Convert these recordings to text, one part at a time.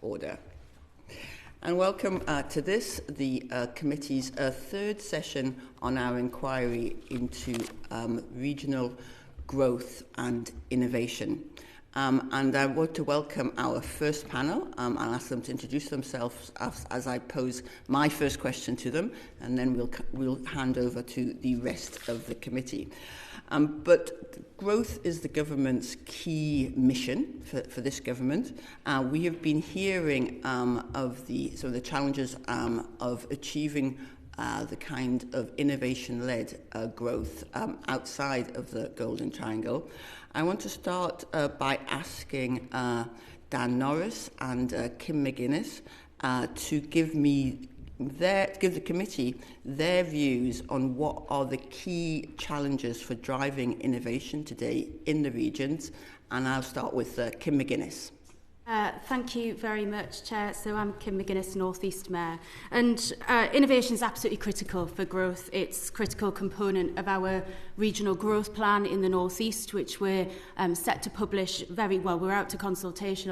order. And welcome to this, the committee's third session on our inquiry into regional growth and innovation. And I want to welcome our first panel. I'll ask them to introduce themselves as I pose my first question to them, and then we'll hand over to the rest of the committee. But growth is the government's key mission for this government. We have been hearing of some of the challenges of achieving the kind of innovation-led growth outside of the Golden Triangle. I want to start by asking Dan Norris and Kim McGuiness to give the committee their views on what are the key challenges for driving innovation today in the regions. And I'll start with Kim McGuiness. Thank you very much, Chair. So I'm Kim McGuiness, North East Mayor. And innovation is absolutely critical for growth. It's a critical component of our regional growth plan in the North East, which we're set to publish very well. We're out to consultation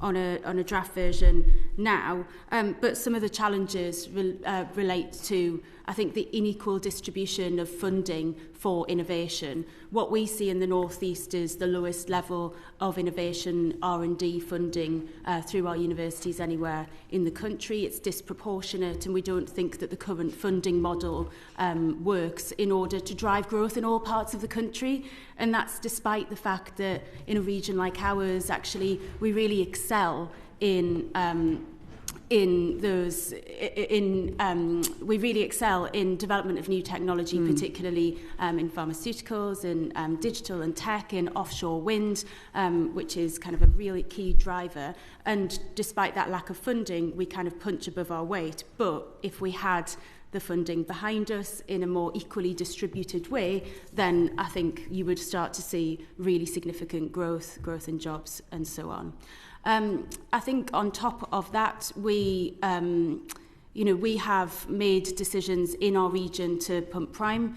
on a draft version now. But some of the challenges relate to, I think, the unequal distribution of funding for innovation. What we see in the North East is the lowest level of innovation R&D funding through our universities anywhere in the country. It's disproportionate, and we don't think that the current funding model works in order to drive growth in all parts of the country. And that's despite the fact that in a region like ours, actually, we really excel we really excel in development of new technology, particularly in pharmaceuticals and digital and tech, in offshore wind, which is kind of a really key driver. And despite that lack of funding, we kind of punch above our weight. But if we had the funding behind us in a more equally distributed way, then I think you would start to see really significant growth in jobs and so on. I think on top of that, we have made decisions in our region to pump prime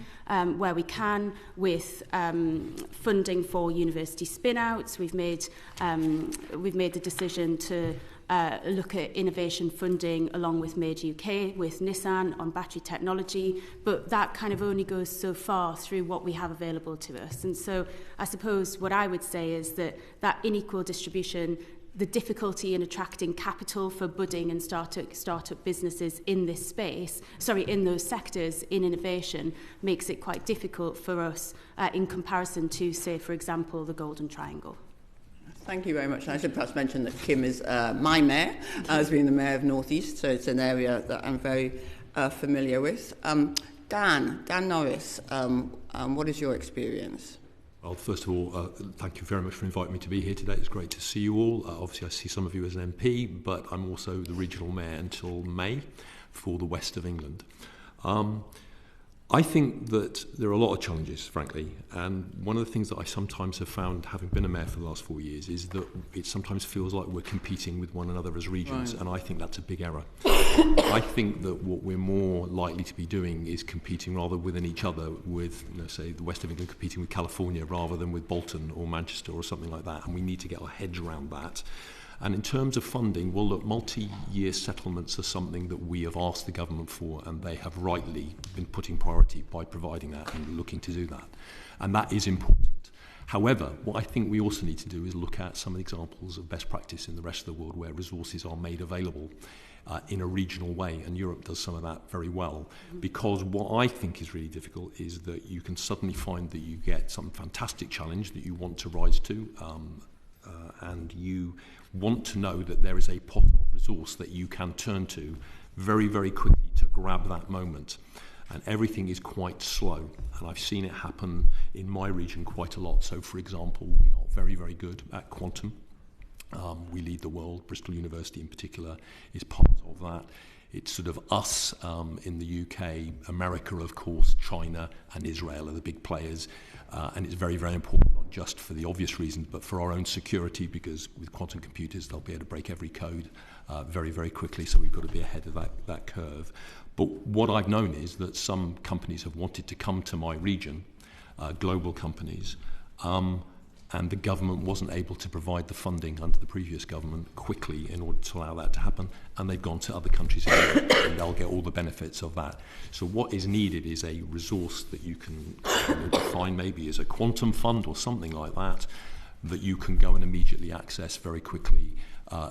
where we can with funding for university spin-outs. We've made the decision to look at innovation funding along with Made UK, with Nissan on battery technology, but that kind of only goes so far through what we have available to us. And so I suppose what I would say is that unequal distribution, the difficulty in attracting capital for budding and startup businesses in this space, in those sectors in innovation, makes it quite difficult for us in comparison to, say, for example, the Golden Triangle. Thank you very much. And I should perhaps mention that Kim is my mayor, as being the mayor of North East, so it's an area that I'm very familiar with. Dan Norris, what is your experience? Well, first of all, thank you very much for inviting me to be here today. It's great to see you all. Obviously, I see some of you as an MP, but I'm also the regional mayor until May for the west of England. I think that there are a lot of challenges, frankly, and one of the things that I sometimes have found, having been a mayor for the last 4 years, is that it sometimes feels like we're competing with one another as regions, right. And I think that's a big error. I think that what we're more likely to be doing is competing rather within each other with, say, the west of England competing with California rather than with Bolton or Manchester or something like that, and we need to get our heads around that. And in terms of funding, well, look, multi-year settlements are something that we have asked the government for, and they have rightly been putting priority by providing that and looking to do that. And that is important. However, what I think we also need to do is look at some of the examples of best practice in the rest of the world where resources are made available in a regional way, and Europe does some of that very well. Because what I think is really difficult is that you can suddenly find that you get some fantastic challenge that you want to rise to, and you want to know that there is a pot of resource that you can turn to very, very quickly to grab that moment. And everything is quite slow. And I've seen it happen in my region quite a lot. So, for example, we are very, very good at quantum. We lead the world. Bristol University in particular is part of that. It's sort of us in the UK, America, of course, China and Israel are the big players. And it's very, very important, not just for the obvious reasons, but for our own security, because with quantum computers, they'll be able to break every code very, very quickly. So we've got to be ahead of that curve. But what I've known is that some companies have wanted to come to my region, global companies, and the government wasn't able to provide the funding under the previous government quickly in order to allow that to happen, and they've gone to other countries in Europe and they'll get all the benefits of that. So what is needed is a resource that you can define maybe as a quantum fund or something like that you can go and immediately access very quickly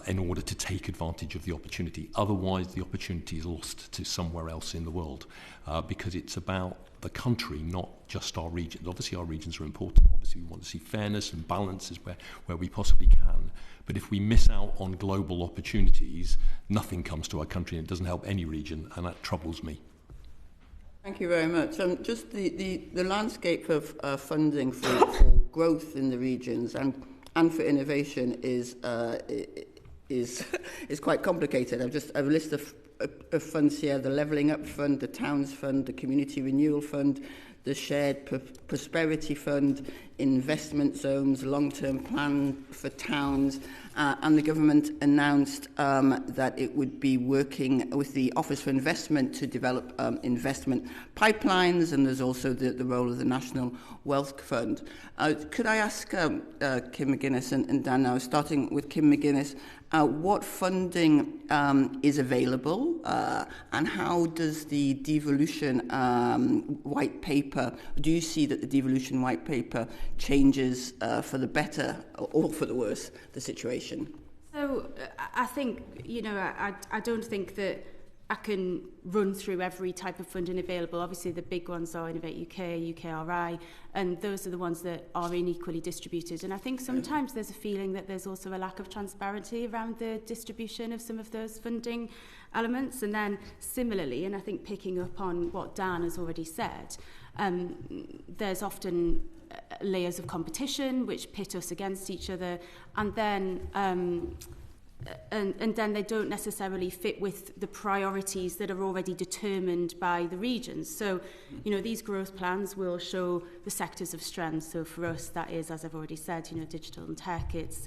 in order to take advantage of the opportunity. Otherwise, the opportunity is lost to somewhere else in the world because it's about the country, not just our regions. Obviously, our regions are important. Obviously, we want to see fairness and balances where we possibly can. But if we miss out on global opportunities, nothing comes to our country and it doesn't help any region, and that troubles me. Thank you very much. Just the landscape of funding for growth in the regions and for innovation is quite complicated. I've a list of funds here: the Levelling Up Fund, the Towns Fund, the Community Renewal Fund, the Shared Prosperity Fund, investment zones, long-term plan for towns, and the government announced that it would be working with the Office for Investment to develop investment pipelines, and there's also the role of the National Wealth Fund. Could I ask Kim McGuiness and Dan now, starting with Kim McGuiness, what funding is available and how does the devolution white paper, do you see that the devolution white paper changes for the better or for the worse the situation? So I think, I don't think that I can run through every type of funding available. Obviously, the big ones are Innovate UK, UKRI, and those are the ones that are unequally distributed. And I think sometimes there's a feeling that there's also a lack of transparency around the distribution of some of those funding elements. And then similarly, and I think picking up on what Dan has already said, there's often layers of competition which pit us against each other, and then and then they don't necessarily fit with the priorities that are already determined by the regions. So, these growth plans will show the sectors of strength. So for us, that is, as I've already said, digital and tech, it's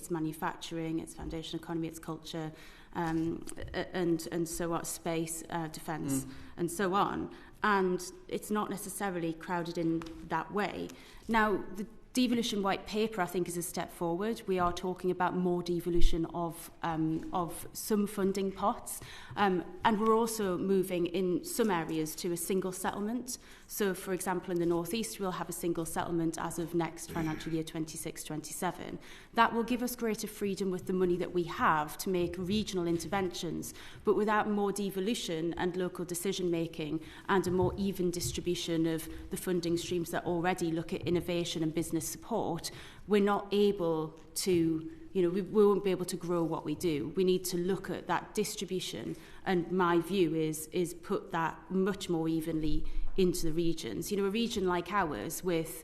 manufacturing, it's foundation economy, it's culture, and so on, space, defence, and so on. And it's not necessarily crowded in that way. Now, the devolution white paper, I think, is a step forward. We are talking about more devolution of some funding pots, and we're also moving in some areas to a single settlement. So, for example, in the North East, we'll have a single settlement as of next financial year 26-27. That will give us greater freedom with the money that we have to make regional interventions, but without more devolution and local decision making and a more even distribution of the funding streams that already look at innovation and business support, we're not able to, we won't be able to grow what we do. We need to look at that distribution, and my view is put that much more evenly into the regions. A region like ours with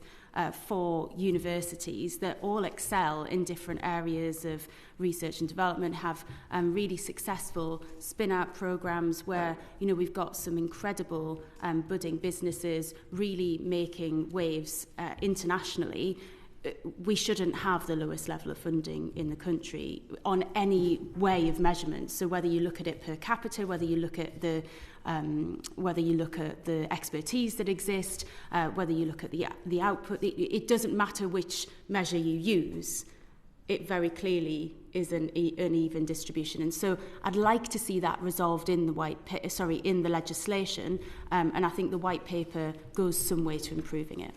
4 universities that all excel in different areas of research and development, have really successful spin-out programs where, we've got some incredible budding businesses really making waves internationally. We shouldn't have the lowest level of funding in the country on any way of measurement. So whether you look at it per capita, whether you look at the expertise that exists, whether you look at the output, it doesn't matter which measure you use. It very clearly is an uneven distribution, and so I'd like to see that resolved in the in the legislation, and I think the white paper goes some way to improving it.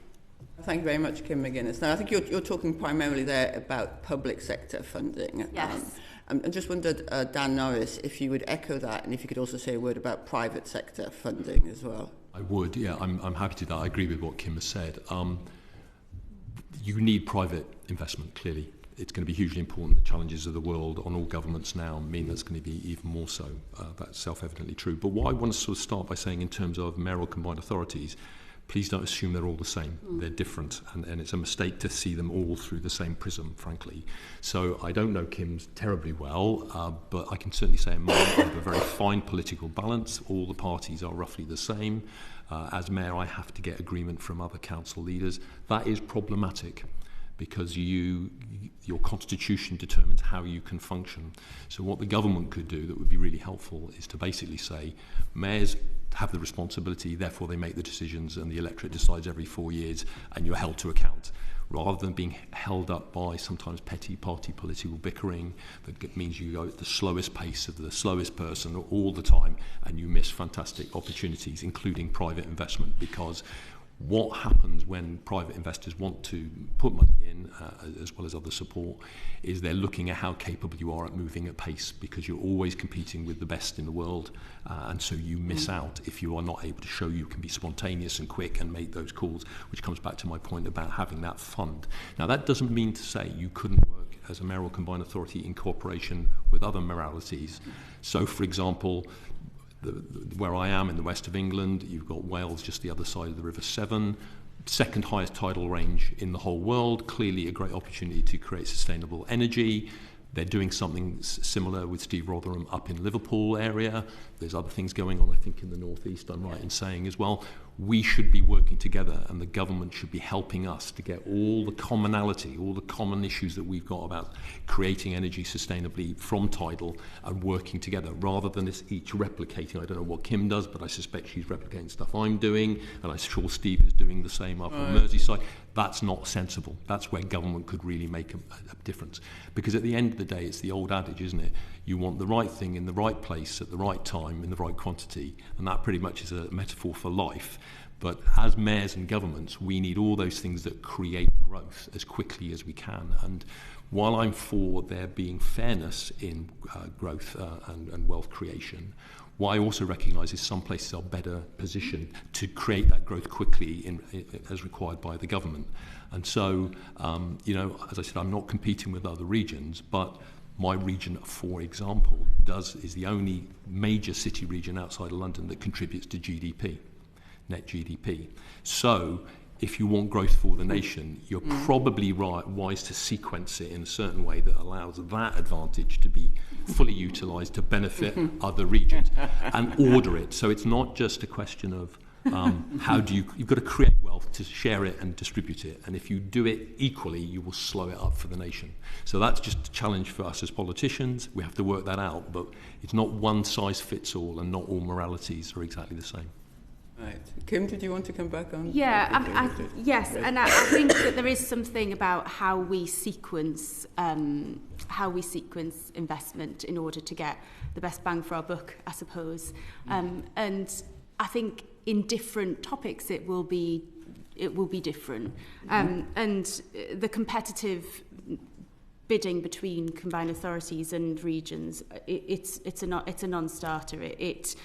Thank you very much, Kim McGuiness. Now, I think you're talking primarily there about public sector funding. Yes. I just wondered, Dan Norris, if you would echo that, and if you could also say a word about private sector funding as well. I would, yeah. I'm happy to do that. I agree with what Kim has said. You need private investment, clearly. It's going to be hugely important. The challenges of the world on all governments now mean that's going to be even more so. That's self-evidently true. But what I want to sort of start by saying in terms of mayoral combined authorities, please don't assume they're all the same. They're different, and it's a mistake to see them all through the same prism, frankly. So I don't know Kim's terribly well, but I can certainly say in mine I have a very fine political balance. All the parties are roughly the same. As mayor, I have to get agreement from other council leaders. That is problematic, because your constitution determines how you can function. So what the government could do that would be really helpful is to basically say, mayors have the responsibility, therefore they make the decisions, and the electorate decides every 4 years, and you're held to account. rather than being held up by sometimes petty party political bickering that means you go at the slowest pace of the slowest person all the time and you miss fantastic opportunities, including private investment, because what happens when private investors want to put money in, as well as other support, is they're looking at how capable you are at moving at pace, because you're always competing with the best in the world, and so you miss out if you are not able to show you can be spontaneous and quick and make those calls, which comes back to my point about having that fund. Now, that doesn't mean to say you couldn't work as a mayoral combined authority in cooperation with other mayoralities. So, for example, where I am in the west of England, you've got Wales just the other side of the River Severn, second highest tidal range in the whole world, clearly a great opportunity to create sustainable energy. They're doing something similar with Steve Rotherham up in Liverpool area. There's other things going on, I think, in the northeast, I'm right in saying as well. We should be working together, and the government should be helping us to get all the commonality, all the common issues that we've got about creating energy sustainably from tidal and working together, rather than us each replicating. I don't know what Kim does, but I suspect she's replicating stuff I'm doing, and I'm sure Steve is doing the same up on Merseyside. That's not sensible. That's where government could really make a difference. Because at the end of the day, it's the old adage, isn't it? You want the right thing in the right place at the right time in the right quantity, and that pretty much is a metaphor for life. But as mayors and governments, we need all those things that create growth as quickly as we can. And while I'm for there being fairness in growth and wealth creation, what I also recognise is some places are better positioned to create that growth quickly as required by the government. And so, as I said, I'm not competing with other regions, but my region, for example, is the only major city region outside of London that contributes to GDP, net GDP. So if you want growth for the nation, you're probably wise to sequence it in a certain way that allows that advantage to be fully utilised to benefit other regions, and order it. So it's not just a question of you've got to create wealth to share it and distribute it. And if you do it equally, you will slow it up for the nation. So that's just a challenge for us as politicians. We have to work that out, but it's not one size fits all, and not all moralities are exactly the same. Right. Kim, did you want to come back on? Yeah, yes, and I think that there is something about how we sequence investment in order to get the best bang for our buck, I suppose. And I think in different topics it will be different. And the competitive bidding between combined authorities and regions, it's a non-starter. It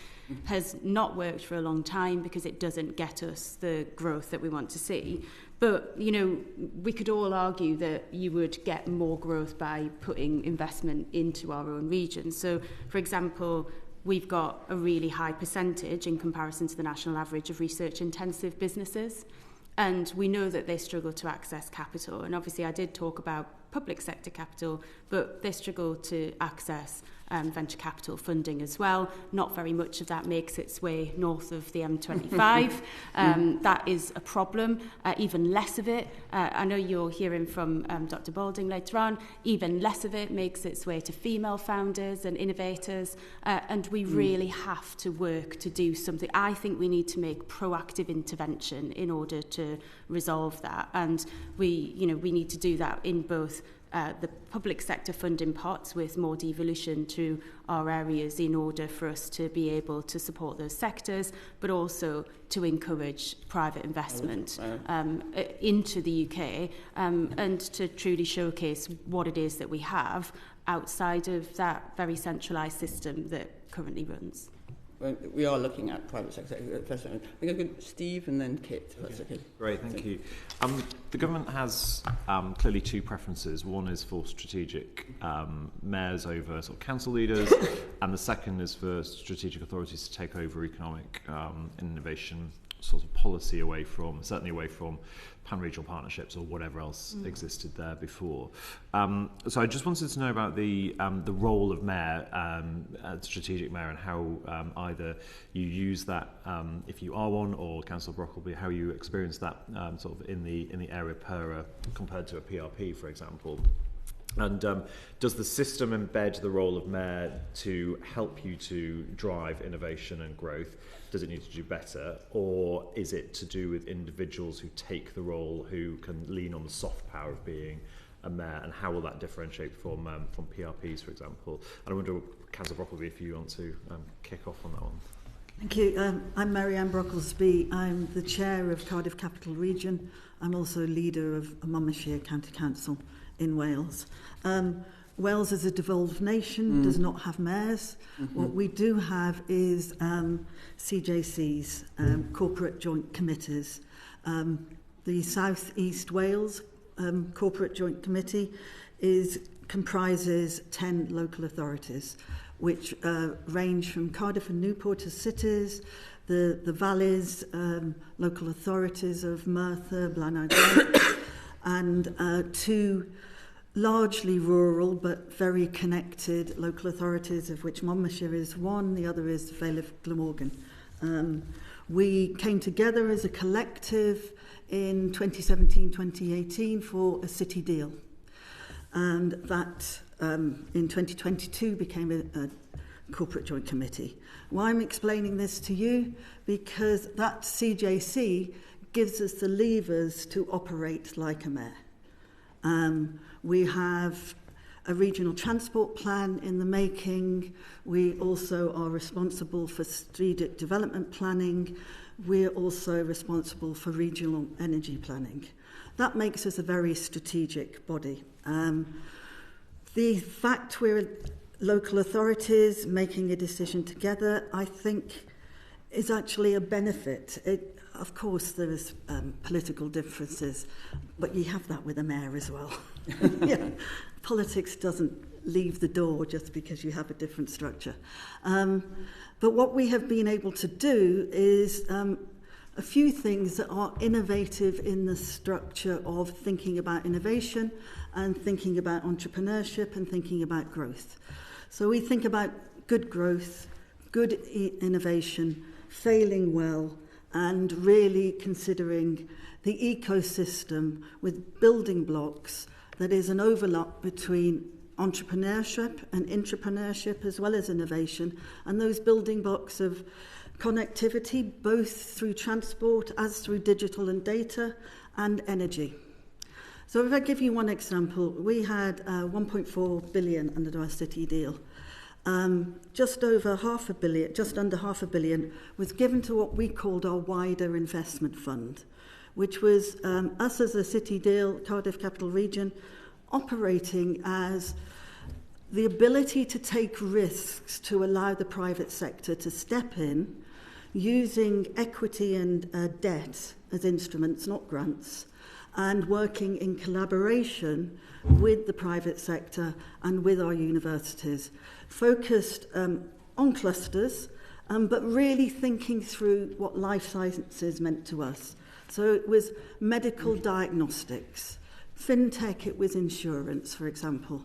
has not worked for a long time because it doesn't get us the growth that we want to see. But, we could all argue that you would get more growth by putting investment into our own region. So, for example, we've got a really high percentage in comparison to the national average of research-intensive businesses. And we know that they struggle to access capital. And obviously I did talk about public sector capital, but they struggle to access venture capital funding as well. Not very much of that makes its way north of the M25. That is a problem. Even less of it, I know you're hearing from Dr. Boulding later on, even less of it makes its way to female founders and innovators. And we really have to work to do something. I think we need to make proactive intervention in order to resolve that. And we need to do that in both the public sector funding pots with more devolution to our areas in order for us to be able to support those sectors, but also to encourage private investment into the UK and to truly showcase what it is that we have outside of that very centralised system that currently runs. Well, we are looking at private sector. First, I'm going to go Steve and then Kit, if that's okay. Great, thank you. The government has clearly two preferences. One is for strategic mayors over sort of council leaders, and the second is for strategic authorities to take over economic innovation sort of policy certainly away from pan-regional partnerships or whatever else existed there before. So I just wanted to know about the role of mayor, strategic mayor, and how either you use that if you are one, or Councillor Brocklesby, how you experience that sort of in the area per compared to a PRP, for example. And does the system embed the role of mayor to help you to drive innovation and growth? Does it need to do better? Or is it to do with individuals who take the role, who can lean on the soft power of being a mayor? And how will that differentiate from PRPs, for example? And I wonder, Councillor Brocklesby, if you want to kick off on that one. Thank you. I'm Marianne Brocklesby. I'm the chair of Cardiff Capital Region. I'm also leader of Monmouthshire County Council in Wales. Wales is a devolved nation, does not have mayors. What we do have is CJCs, corporate joint committees. The South East Wales Corporate Joint Committee comprises 10 local authorities, which range from Cardiff and Newport as cities, the valleys, local authorities of Merthyr, Blaenau, and two largely rural but very connected local authorities, of which Monmouthshire is one, the other is Vale of Glamorgan. We came together as a collective in 2017-2018 for a city deal, and that in 2022 became a corporate joint committee. Why I'm explaining this to you? Because that CJC gives us the levers to operate like a mayor. We have a regional transport plan in the making. We also are responsible for strategic development planning. We're also responsible for regional energy planning. That makes us a very strategic body. The fact we're local authorities making a decision together, I think, is actually a benefit. Of course, there is political differences, but you have that with a mayor as well. Yeah. Politics doesn't leave the door just because you have a different structure. But what we have been able to do is a few things that are innovative in the structure of thinking about innovation and thinking about entrepreneurship and thinking about growth. So we think about good growth, good innovation, failing well, and really considering the ecosystem with building blocks that is an overlap between entrepreneurship and intrapreneurship as well as innovation, and those building blocks of connectivity both through transport as through digital and data and energy. So if I give you one example, we had 1.4 billion under our city deal. Just under half a billion was given to what we called our wider investment fund, which was us as a city deal, Cardiff Capital Region, operating as the ability to take risks to allow the private sector to step in, using equity and debt as instruments, not grants, and working in collaboration with the private sector and with our universities, focused on clusters, but really thinking through what life sciences meant to us. So it was medical diagnostics, fintech, it was insurance, for example.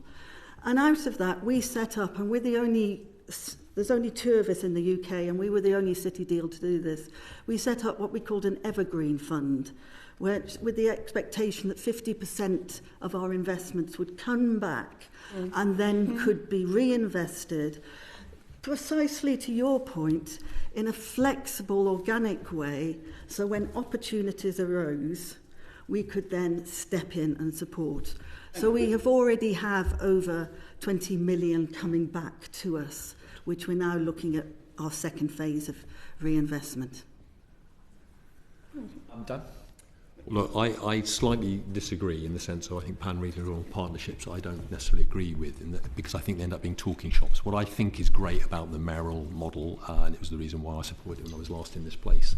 And out of that, we set up, and there's only two of us in the UK, and we were the only city deal to do this. We set up what we called an evergreen fund, with the expectation that 50% of our investments would come back and then could be reinvested, precisely to your point, in a flexible, organic way, so when opportunities arose, we could then step in and support. So we already have over 20 million coming back to us, which we're now looking at our second phase of reinvestment. I'm done. Look, I slightly disagree in the sense of I think pan-regional partnerships I don't necessarily agree with, because I think they end up being talking shops. What I think is great about the Mayoral model, and it was the reason why I supported it when I was last in this place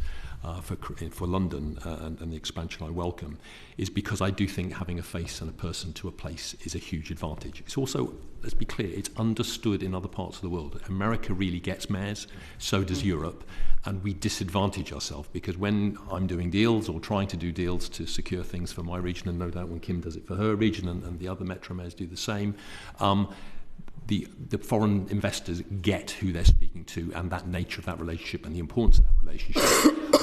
for London and the expansion I welcome, is because I do think having a face and a person to a place is a huge advantage. It's also, let's be clear, it's understood in other parts of the world. America really gets mayors, so does Europe, and we disadvantage ourselves because when I'm doing deals or trying to do deals to secure things for my region, and no doubt when Kim does it for her region and the other metro mayors do the same, the foreign investors get who they're speaking to and that nature of that relationship and the importance of that relationship.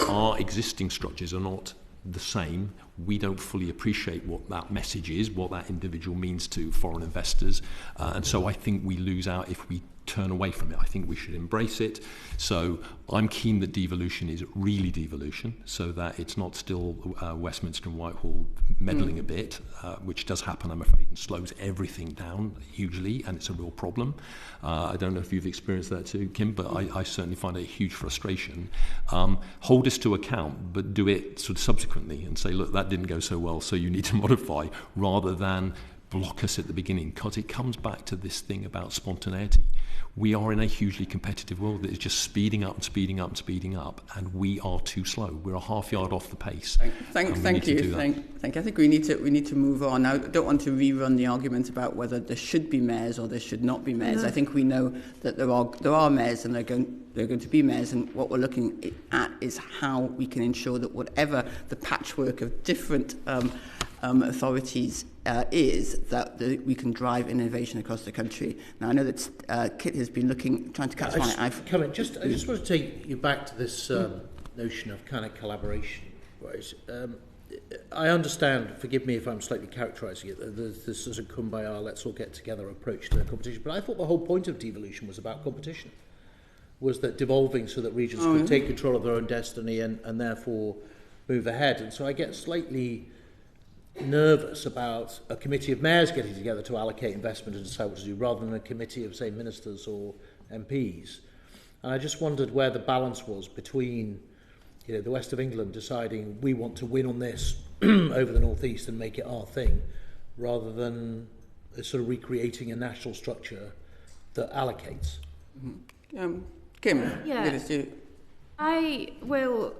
Our existing structures are not the same, we don't fully appreciate what that message is, what that individual means to foreign investors. And so I think we lose out if we turn away from it. I think we should embrace it. So I'm keen that devolution is really devolution, so that it's not still Westminster and Whitehall meddling a bit, which does happen, I'm afraid, and slows everything down hugely, and it's a real problem. I don't know if you've experienced that too, Kim, but I certainly find it a huge frustration. Hold us to account, but do it sort of subsequently and say, look, that didn't go so well, so you need to modify, rather than block us at the beginning, because it comes back to this thing about spontaneity. We are in a hugely competitive world that is just speeding up and speeding up and speeding up, and we are too slow. We're a half yard off the pace. Thank you. I think we need to move on. Now, I don't want to rerun the argument about whether there should be mayors or there should not be mayors. No. I think we know that there are mayors, and they're going to be mayors, and what we're looking at is how we can ensure that whatever the patchwork of different authorities is, that we can drive innovation across the country. Now, I know that Kit has been trying to catch my eye. I just want to take you back to this notion of kind of collaboration, right? I understand, forgive me if I'm slightly characterising it, this is a kumbaya, let's all get together approach to the competition, but I thought the whole point of devolution was about competition, was that devolving so that regions could take control of their own destiny and therefore move ahead. And so I get slightly nervous about a committee of mayors getting together to allocate investment and decide what to do, rather than a committee of, say, ministers or MPs. And I just wondered where the balance was between, the West of England deciding we want to win on this over the North East and make it our thing, rather than sort of recreating a national structure that allocates. Kim, I will.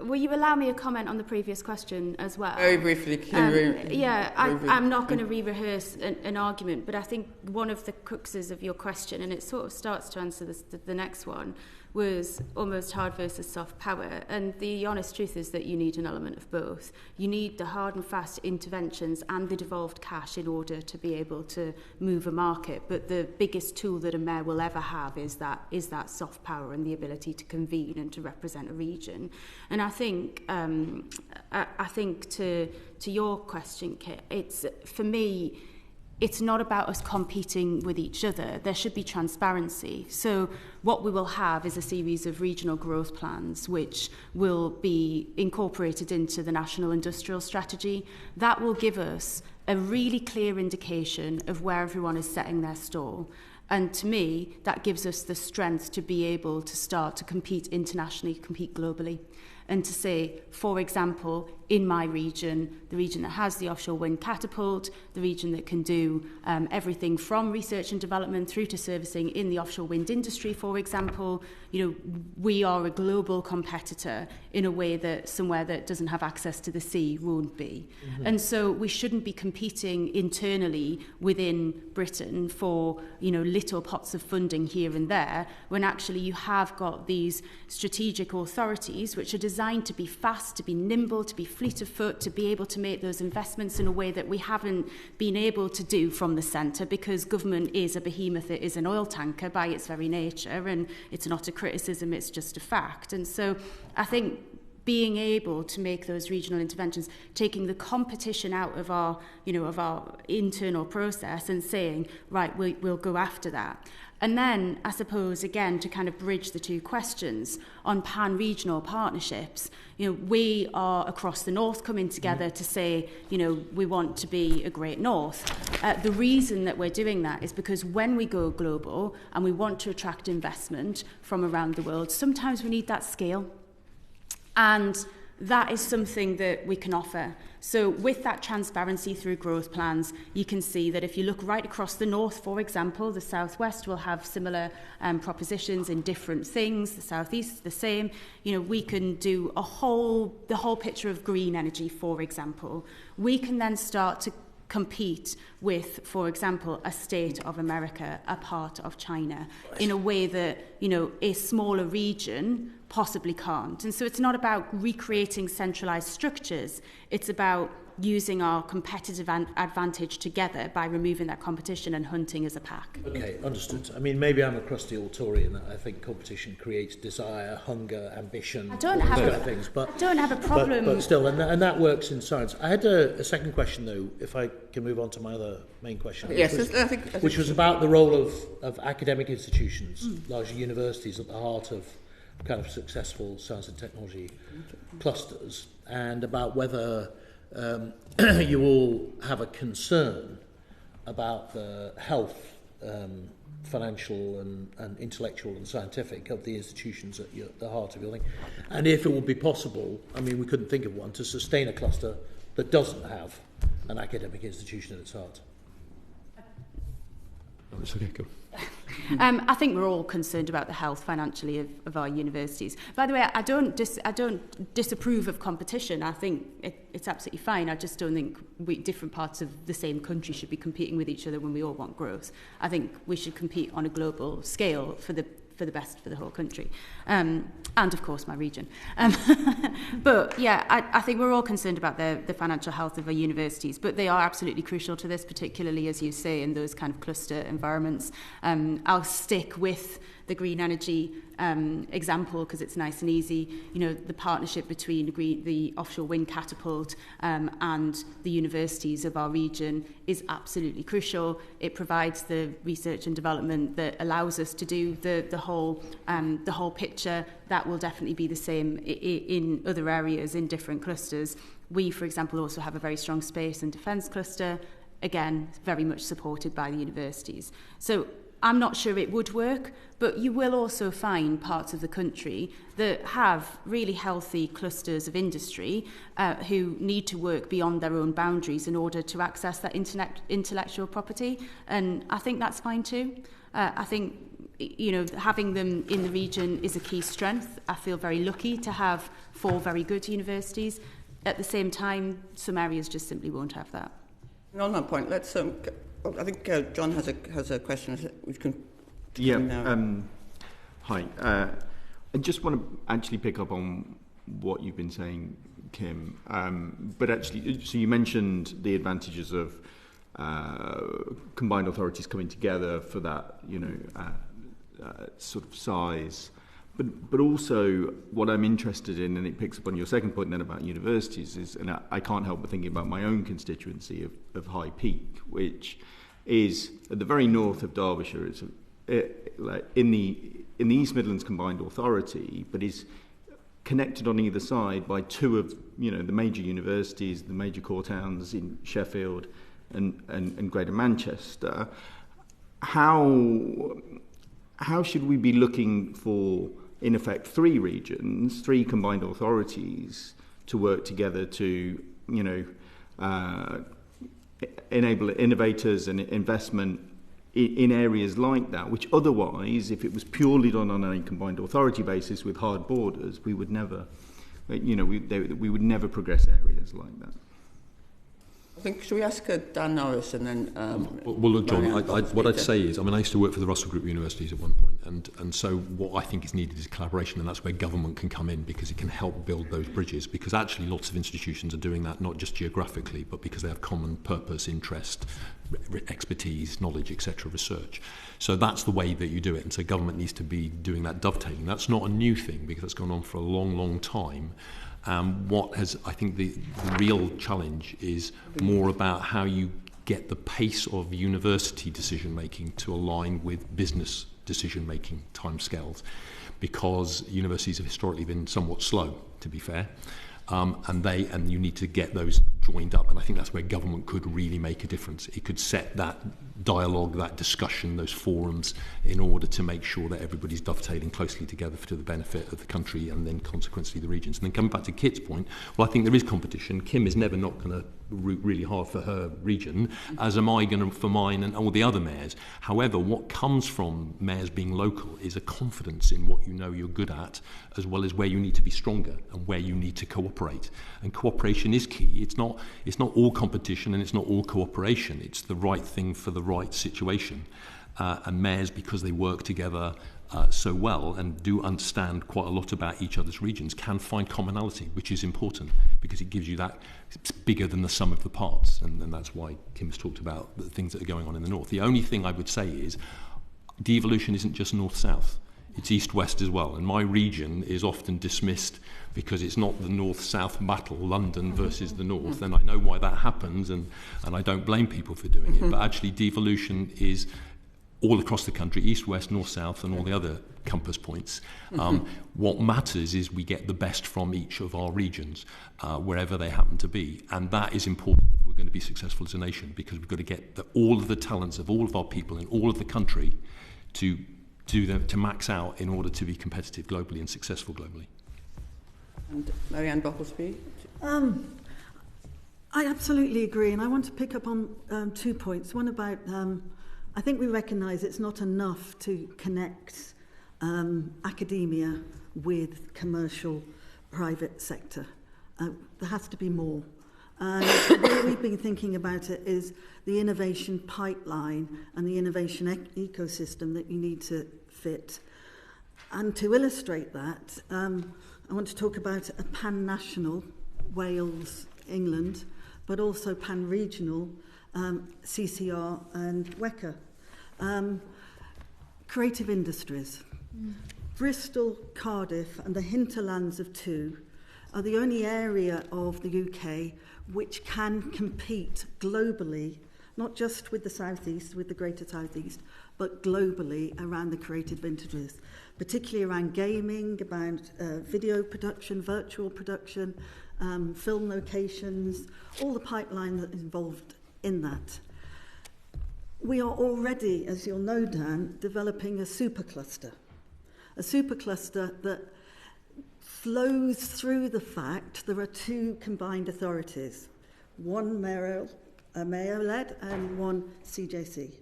Will you allow me a comment on the previous question as well? Very briefly. I'm not going to re-rehearse an argument, but I think one of the cruxes of your question, and it sort of starts to answer the next one, was almost hard versus soft power. And the honest truth is that you need an element of both. You need the hard and fast interventions and the devolved cash in order to be able to move a market. But the biggest tool that a mayor will ever have is that soft power and the ability to convene and to represent a region. And I think to your question, Kit, it's, for me, it's not about us competing with each other. There should be transparency. So what we will have is a series of regional growth plans which will be incorporated into the National Industrial Strategy. That will give us a really clear indication of where everyone is setting their stall. And to me, that gives us the strength to be able to start to compete internationally, compete globally. And to say, for example, in my region, the region that has the offshore wind catapult, the region that can do everything from research and development through to servicing in the offshore wind industry, for example, we are a global competitor in a way that somewhere that doesn't have access to the sea won't be. Mm-hmm. And so we shouldn't be competing internally within Britain for, little pots of funding here and there, when actually you have got these strategic authorities which are designed to be fast, to be nimble, to be fleet of foot, to be able to make those investments in a way that we haven't been able to do from the centre, because government is a behemoth, it is an oil tanker by its very nature, and it's not a criticism, it's just a fact. And so I think being able to make those regional interventions, taking the competition out of our internal process and saying, right, we'll go after that. And then, I suppose, again, to kind of bridge the two questions on pan-regional partnerships, we are across the north coming together to say, we want to be a great north. The reason that we're doing that is because when we go global and we want to attract investment from around the world, sometimes we need that scale. And that is something that we can offer. So with that transparency through growth plans, you can see that if you look right across the north, for example, the southwest will have similar propositions in different things, the southeast the same. We can do the whole picture of green energy, for example. We can then start to compete with, for example, a state of America, a part of China, in a way that, a smaller region possibly can't. And so it's not about recreating centralised structures. It's about using our competitive advantage together by removing that competition and hunting as a pack. Okay, understood. I mean, maybe I'm a crusty old Tory in that I think competition creates desire, hunger, ambition, I don't have a problem. But still, and that works in science. I had a second question, though, if I can move on to my other main question. Yes, which was about the role of academic institutions, largely universities, at the heart of kind of successful science and technology clusters, and about whether you all have a concern about the health, financial and intellectual and scientific of the institutions at the heart of your thing. And if it would be possible, I mean, we couldn't think of one, to sustain a cluster that doesn't have an academic institution at its heart. Oh, it's okay, go. I think we're all concerned about the health financially of our universities. By the way, I don't disapprove of competition. I think it's absolutely fine. I just don't think different parts of the same country should be competing with each other when we all want growth. I think we should compete on a global scale for the best for the whole country, and of course my region. But yeah, I think we're all concerned about the financial health of our universities, but they are absolutely crucial to this, particularly, as you say, in those kind of cluster environments. I'll stick with the green energy example because it's nice and easy. You know, the partnership between the offshore wind catapult and the universities of our region is absolutely crucial. It provides the research and development that allows us to do the whole picture. That will definitely be the same in other areas, in different clusters. We, for example, also have a very strong space and defence cluster, again, very much supported by the universities. So I'm not sure it would work, but you will also find parts of the country that have really healthy clusters of industry who need to work beyond their own boundaries in order to access that intellectual property. And I think that's fine too. I think, you know, having them in the region is a key strength. I feel very lucky to have 4 very good universities. At the same time, some areas just simply won't have that. And on that point, let's... I think John has a question which can... Hi. I just want to actually pick up on what you've been saying, Kim. But actually, so you mentioned the advantages of combined authorities coming together for that, you know, sort of size. But also what I'm interested in, and it picks up on your second point then about universities, is, and I can't help but thinking about my own constituency of High Peak, which is at the very north of Derbyshire. It's like in the East Midlands Combined Authority, but is connected on either side by 2 of, you know, the major universities, the major core towns in Sheffield and Greater Manchester. How should we be looking for, in effect, 3 regions, 3 combined authorities to work together to, you know, enable innovators and investment in areas like that, which otherwise, if it was purely done on a combined authority basis with hard borders, we would never, you know, we would never progress areas like that. I think, should we ask Dan Norris and then... well, look, John, what I'd say is, I mean, I used to work for the Russell Group universities at one point, and so what I think is needed is collaboration, and that's where government can come in, because it can help build those bridges, because actually lots of institutions are doing that, not just geographically, but because they have common purpose, interest, expertise, knowledge, etc., research. So that's the way that you do it, and so government needs to be doing that dovetailing. That's not a new thing, because it's gone on for a long, long time. What has, I think, the real challenge is more about how you get the pace of university decision-making to align with business decision-making timescales, because universities have historically been somewhat slow, to be fair, and you need to get those joined up, and I think that's where government could really make a difference. It could set that dialogue, that discussion, those forums, in order to make sure that everybody's dovetailing closely together to the benefit of the country and then consequently the regions. And then coming back to Kit's point, well, I think there is competition. Kim is never not going to root really hard for her region, as am I going to for mine and all the other mayors. However, what comes from mayors being local is a confidence in what you know you're good at, as well as where you need to be stronger and where you need to cooperate. And cooperation is key. It's not all competition and it's not all cooperation. It's the right thing for the right situation. And mayors, because they work together, so well and do understand quite a lot about each other's regions can find commonality, which is important because it gives you that it's bigger than the sum of the parts. And that's why Kim's talked about the things that are going on in the north. The only thing I would say is devolution isn't just north-south. It's east-west as well. And my region is often dismissed because it's not the north-south battle, London versus the north. And I know why that happens, and I don't blame people for doing it. But actually, devolution is all across the country, east, west, north, south, and all the other compass points. What matters is we get the best from each of our regions, wherever they happen to be. And that is important if we're going to be successful as a nation, because we've got to get all of the talents of all of our people in all of the country to max out in order to be competitive globally and successful globally. And Marianne Brocklesby? I absolutely agree, and I want to pick up on 2 points. One about, I think we recognise it's not enough to connect academia with commercial private sector. There has to be more. And the way we've been thinking about it is the innovation pipeline and the innovation ecosystem that you need to fit. And to illustrate that, I want to talk about a pan-national, Wales, England, but also pan-regional, CCR and WECA. Creative industries. Bristol, Cardiff and the hinterlands of two are the only area of the UK which can compete globally, not just with the southeast, with the greater southeast, but globally around the creative industries, particularly around gaming, about video production, virtual production, film locations, all the pipeline that is involved in that. We are already, as you'll know, Dan, developing a supercluster that flows through the fact there are two combined authorities, one Mayoral-led and one CJC.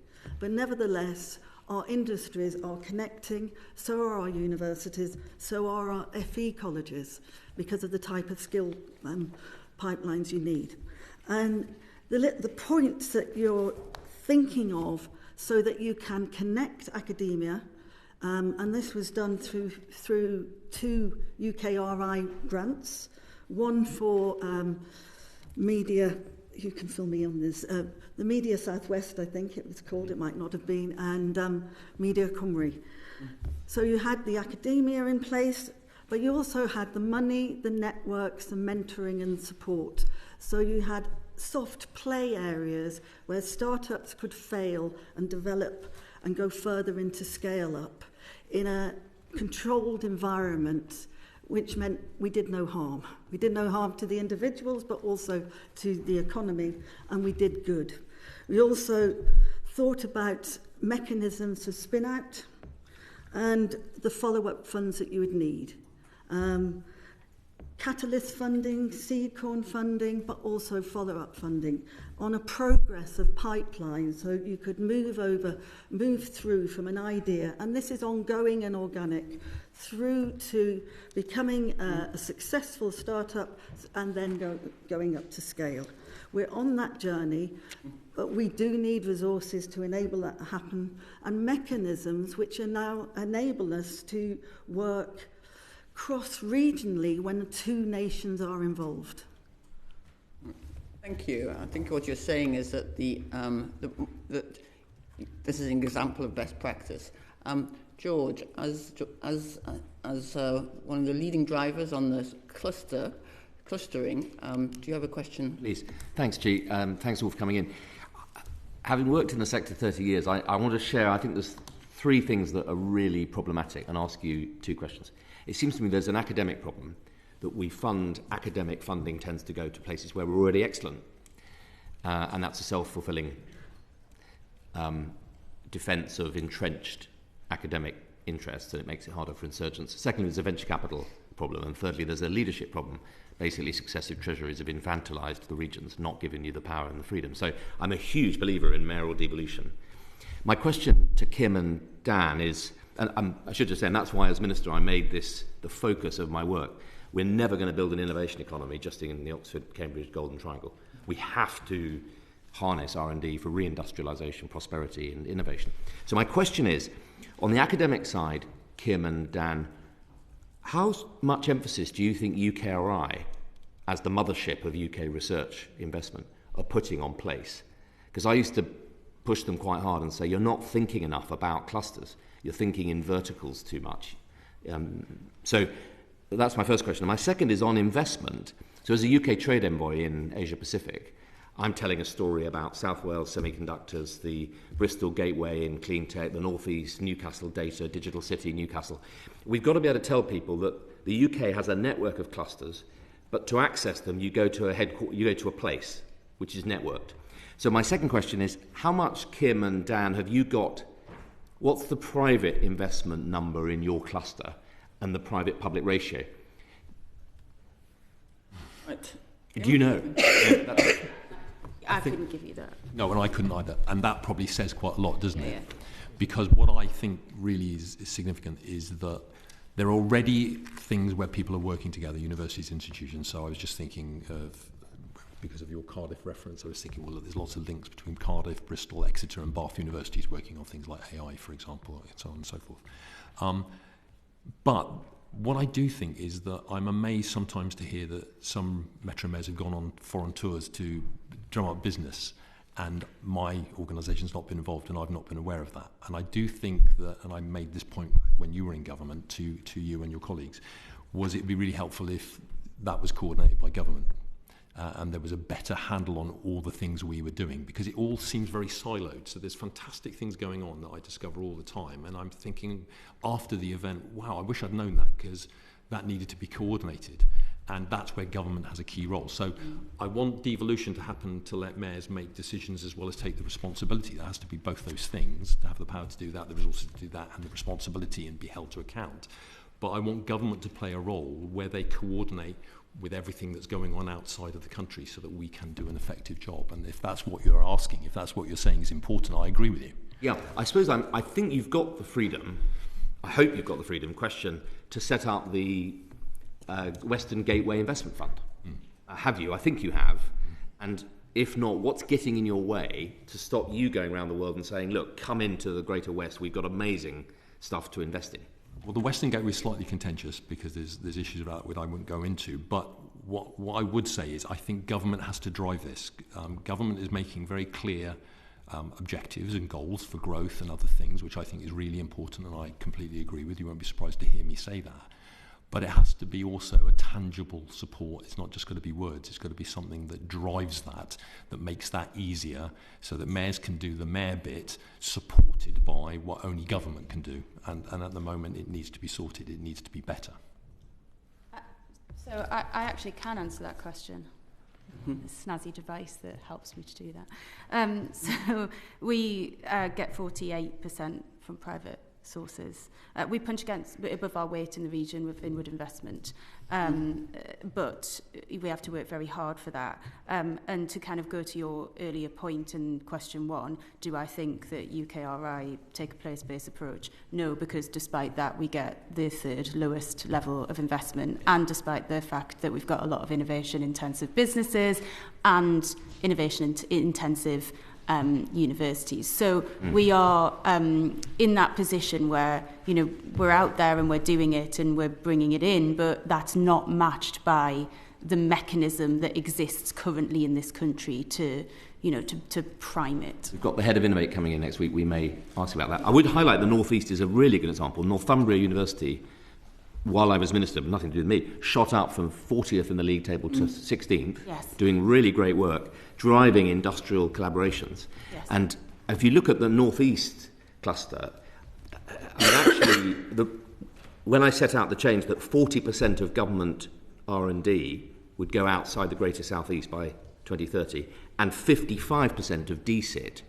But nevertheless, our industries are connecting, so are our universities, so are our FE colleges, because of the type of skill pipelines you need. And the points that you're thinking of so that you can connect academia, and this was done through two UKRI grants, one for media, you can fill me on this, the Media Southwest, I think it was called, it might not have been, and Media Cymru. So you had the academia in place, but you also had the money, the networks, the mentoring and support. So you had soft play areas where startups could fail and develop and go further into scale up in a controlled environment, which meant we did no harm. We did no harm to the individuals, but also to the economy, and we did good. We also thought about mechanisms for spin-out and the follow-up funds that you would need. Catalyst funding, seed corn funding, but also follow-up funding on a progress of pipeline, so you could move through from an idea, and this is ongoing and organic, through to becoming a successful startup and then going up to scale. We're on that journey, but we do need resources to enable that to happen, and mechanisms which are now enable us to work cross-regionally when the two nations are involved. Thank you. I think what you're saying is that that this is an example of best practice. George, as one of the leading drivers on this clustering, do you have a question? Please. Thanks, G. Thanks all for coming in. Having worked in the sector 30 years, I want to share, I think there's three things that are really problematic, and ask you two questions. It seems to me there's an academic problem that academic funding tends to go to places where we're already excellent. And that's a self-fulfilling defence of entrenched academic interests, and it makes it harder for insurgents. Secondly, there's a venture capital problem. And thirdly, there's a leadership problem. Basically, successive treasuries have infantilised the regions, not giving you the power and the freedom. So I'm a huge believer in mayoral devolution. My question to Kim and Dan is, and I should just say, and that's why as Minister I made this the focus of my work, we're never going to build an innovation economy just in the Oxford-Cambridge Golden Triangle. We have to harness R&D for reindustrialisation, prosperity and innovation. So my question is, on the academic side, Kim and Dan, how much emphasis do you think UKRI, as the mothership of UK research investment, are putting on place? Because I used to push them quite hard and say, you're not thinking enough about clusters. You're thinking in verticals too much. So that's my first question. And my second is on investment. So as a UK trade envoy in Asia Pacific, I'm telling a story about South Wales Semiconductors, the Bristol Gateway in clean tech, the North East, Newcastle Data, Digital City, Newcastle. We've got to be able to tell people that the UK has a network of clusters, but to access them, you go to a place which is networked. So my second question is, how much, Kim and Dan, have you got? What's the private investment number in your cluster and the private-public ratio? Right. Do you know? I couldn't give you that. No, and I couldn't either. And that probably says quite a lot, doesn't it? Yeah. Because what I think really is significant is that there are already things where people are working together, universities, institutions. So I was just thinking of, because of your Cardiff reference, I was thinking, well, there's lots of links between Cardiff, Bristol, Exeter and Bath universities working on things like AI, for example, and so on and so forth. But what I do think is that I'm amazed sometimes to hear that some metro mayors have gone on foreign tours to drum up business, and my organisation's not been involved and I've not been aware of that. And I do think that, and I made this point when you were in government to you and your colleagues, was it'd be really helpful if that was coordinated by government and there was a better handle on all the things we were doing, because it all seems very siloed. So there's fantastic things going on that I discover all the time, and I'm thinking after the event, wow, I wish I'd known that, because that needed to be coordinated. And that's where government has a key role. So I want devolution to happen to let mayors make decisions as well as take the responsibility. There has to be both those things, to have the power to do that, the resources to do that, and the responsibility and be held to account. But I want government to play a role where they coordinate with everything that's going on outside of the country so that we can do an effective job. And if that's what you're asking, if that's what you're saying is important, I agree with you. Yeah, I suppose I think you've got the freedom, I hope you've got the freedom, question, to set up the Western Gateway Investment Fund. Have you? I think you have. And if not, what's getting in your way to stop you going around the world and saying, look, come into the Greater West, we've got amazing stuff to invest in? Well, the Western Gateway is slightly contentious because there's issues about that which I wouldn't go into. But what I would say is I think government has to drive this. Government is making very clear objectives and goals for growth and other things, which I think is really important, and I completely agree with. You won't be surprised to hear me say that. But it has to be also a tangible support. It's not just going to be words. It's got to be something that drives that makes that easier, so that mayors can do the mayor bit, supported by what only government can do. And at the moment, it needs to be sorted. It needs to be better. So I actually can answer that question. A snazzy device that helps me to do that. So we get 48% from private sources. We punch above our weight in the region with inward investment, but we have to work very hard for that. And to kind of go to your earlier point in question one, do I think that UKRI take a place-based approach? No, because despite that we get the third lowest level of investment, and despite the fact that we've got a lot of innovation-intensive businesses and innovation-intensive universities. So we are in that position where, you know, we're out there and we're doing it and we're bringing it in, but that's not matched by the mechanism that exists currently in this country to prime it. We've got the head of Innovate coming in next week. We may ask about that. I would highlight the North East is a really good example. Northumbria University, while I was minister, but nothing to do with me, shot up from 40th in the league table to 16th, yes, doing really great work, driving industrial collaborations. Yes. And if you look at the North East cluster, actually, when I set out the change that 40% of government R&D would go outside the Greater South East by 2030, and 55% of DSIT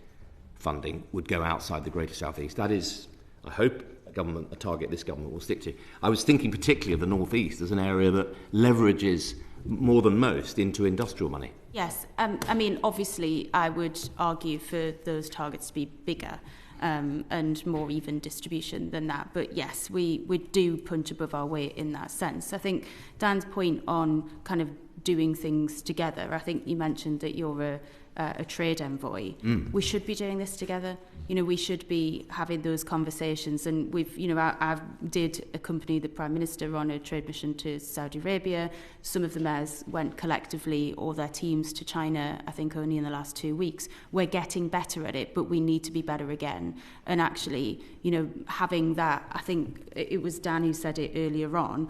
funding would go outside the Greater South East. That is, I hope, a target this government will stick to. I was thinking particularly of the North East as an area that leverages more than most into industrial money. Yes, I mean, obviously, I would argue for those targets to be bigger and more even distribution than that. But yes, we do punch above our weight in that sense. I think Dan's point on kind of doing things together, I think you mentioned that you're a trade envoy, we should be doing this together. You know, we should be having those conversations. And we've, you know, I did accompany the Prime Minister on a trade mission to Saudi Arabia. Some of the mayors went collectively or their teams to China, I think only in the last 2 weeks. We're getting better at it, but we need to be better again. And actually, you know, having that, I think it was Dan who said it earlier on,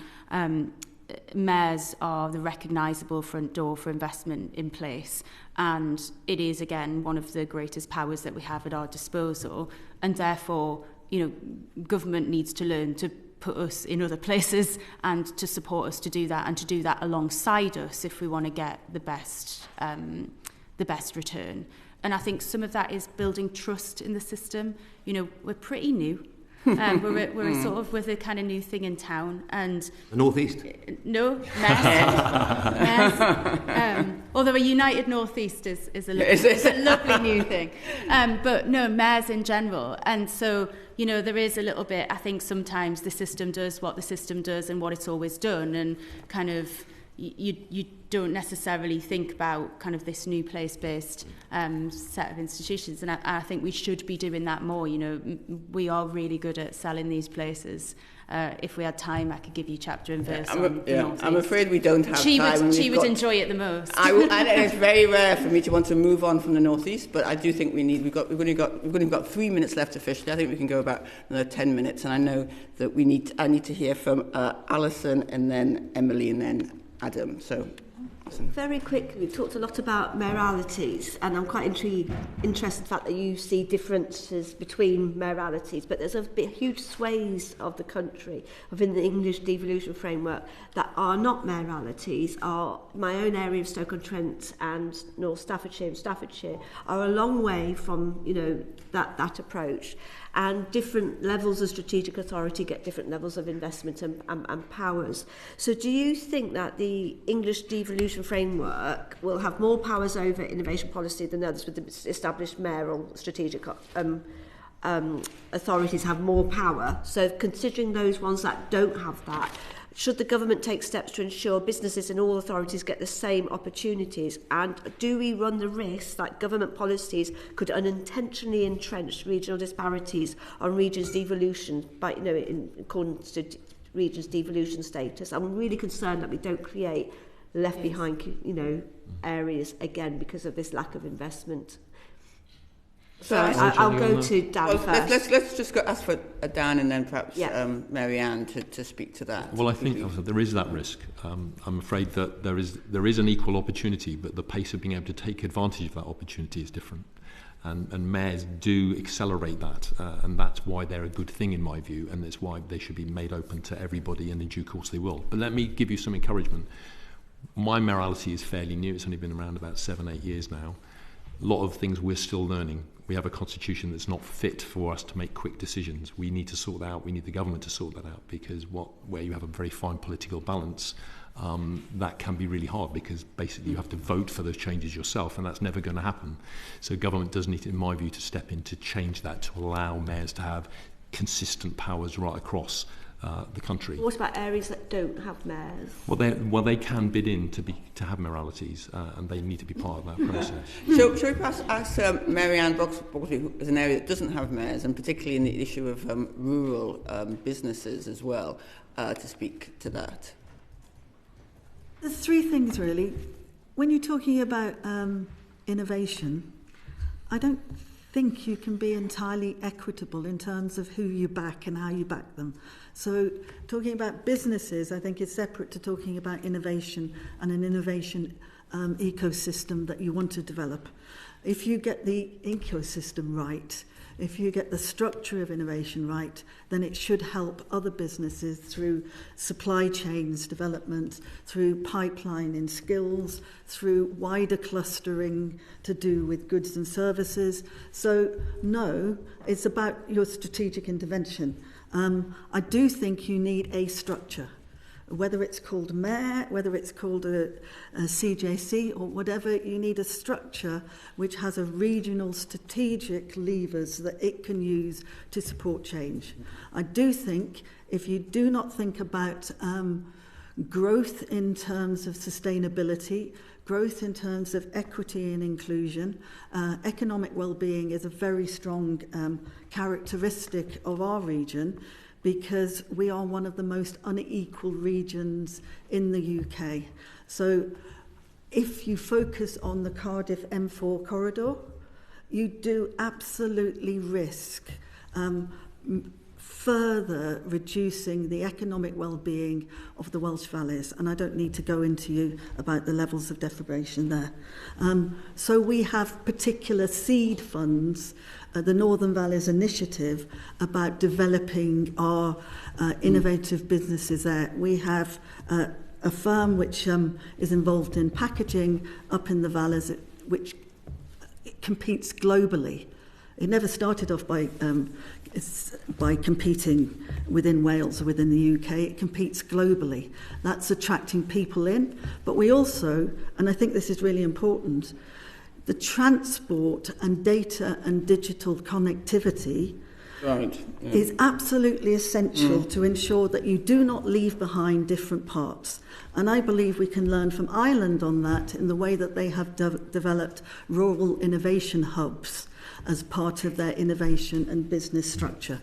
mayors are the recognisable front door for investment in place, and it is again one of the greatest powers that we have at our disposal, and therefore, you know, government needs to learn to put us in other places and to support us to do that, and to do that alongside us if we want to get the best return. And I think some of that is building trust in the system. You know, we're pretty new. We're the kind of new thing in town, and the North-East. No, Mess. Although a united North-East is a lovely new thing, but no, mayors in general. And so, you know, there is a little bit. I think sometimes the system does what the system does and what it's always done, and kind of you don't necessarily think about kind of this new place-based set of institutions, and I think we should be doing that more. You know, we are really good at selling these places. If we had time, I could give you chapter and verse on the North-East. I'm afraid we don't have time. She would enjoy it the most. And it's very rare for me to want to move on from the North-East, but I do think we've only got 3 minutes left officially. I think we can go about another 10 minutes, and I know that I need to hear from Alison, and then Emily, and then Adam. So. Very quickly, we've talked a lot about mayoralities, and I'm quite interested in the fact that you see differences between mayoralities, but there's a huge swathes of the country, within the English devolution framework, that are not mayoralities. Are my own area of Stoke-on-Trent and North Staffordshire and Staffordshire are a long way from, you know, that approach. And different levels of strategic authority get different levels of investment and powers. So do you think that the English devolution framework will have more powers over innovation policy than others, with the established mayoral strategic authorities have more power? So considering those ones that don't have that, should the government take steps to ensure businesses in all authorities get the same opportunities? And do we run the risk that government policies could unintentionally entrench regional disparities on regions' devolution by, you know, in accordance to regions' devolution status? I'm really concerned that we don't create left behind, you know, areas again because of this lack of investment. So I'll go to Dan first. Let's just ask for Dan, and then perhaps Mary-Ann to speak to that. Well, I think there is that risk. I'm afraid that there is an equal opportunity, but the pace of being able to take advantage of that opportunity is different. And mayors do accelerate that, and that's why they're a good thing in my view, and that's why they should be made open to everybody, and in due course they will. But let me give you some encouragement. My mayoralty is fairly new. It's only been around about 7-8 years now. A lot of things we're still learning. We have a constitution that's not fit for us to make quick decisions. We need to sort that out. We need the government to sort that out, because where you have a very fine political balance, that can be really hard, because basically you have to vote for those changes yourself, and that's never going to happen. So government does need, in my view, to step in to change that, to allow mayors to have consistent powers right across the country. What about areas that don't have mayors? Well, they can bid in to have mayoralities, and they need to be part of that process. So, shall we perhaps ask Mary-Ann Brocklesby, who is an area that doesn't have mayors, and particularly in the issue of rural businesses as well, to speak to that? There's three things really. When you're talking about innovation, I don't think you can be entirely equitable in terms of who you back and how you back them. So talking about businesses, I think is separate to talking about innovation and an innovation ecosystem that you want to develop. If you get the ecosystem right, if you get the structure of innovation right, then it should help other businesses through supply chains development, through pipeline in skills, through wider clustering to do with goods and services. So, no, it's about your strategic intervention. I do think you need a structure. Whether it's called mayor, whether it's called a CJC or whatever, you need a structure which has a regional strategic levers that it can use to support change. I do think if you do not think about growth in terms of sustainability, growth in terms of equity and inclusion. Economic well-being is a very strong characteristic of our region because we are one of the most unequal regions in the UK. So if you focus on the Cardiff M4 corridor, you do absolutely risk further reducing the economic well-being of the Welsh valleys, and I don't need to go into you about the levels of deprivation there. So we have particular seed funds, the Northern Valleys Initiative, about developing our innovative businesses there. We have a firm which is involved in packaging up in the valleys, which competes globally. It never started off by competing within Wales or within the UK. It competes globally. That's attracting people in. But we also, and I think this is really important, the transport and data and digital connectivity is absolutely essential to ensure that you do not leave behind different parts. And I believe we can learn from Ireland on that in the way that they have developed rural innovation hubs as part of their innovation and business structure.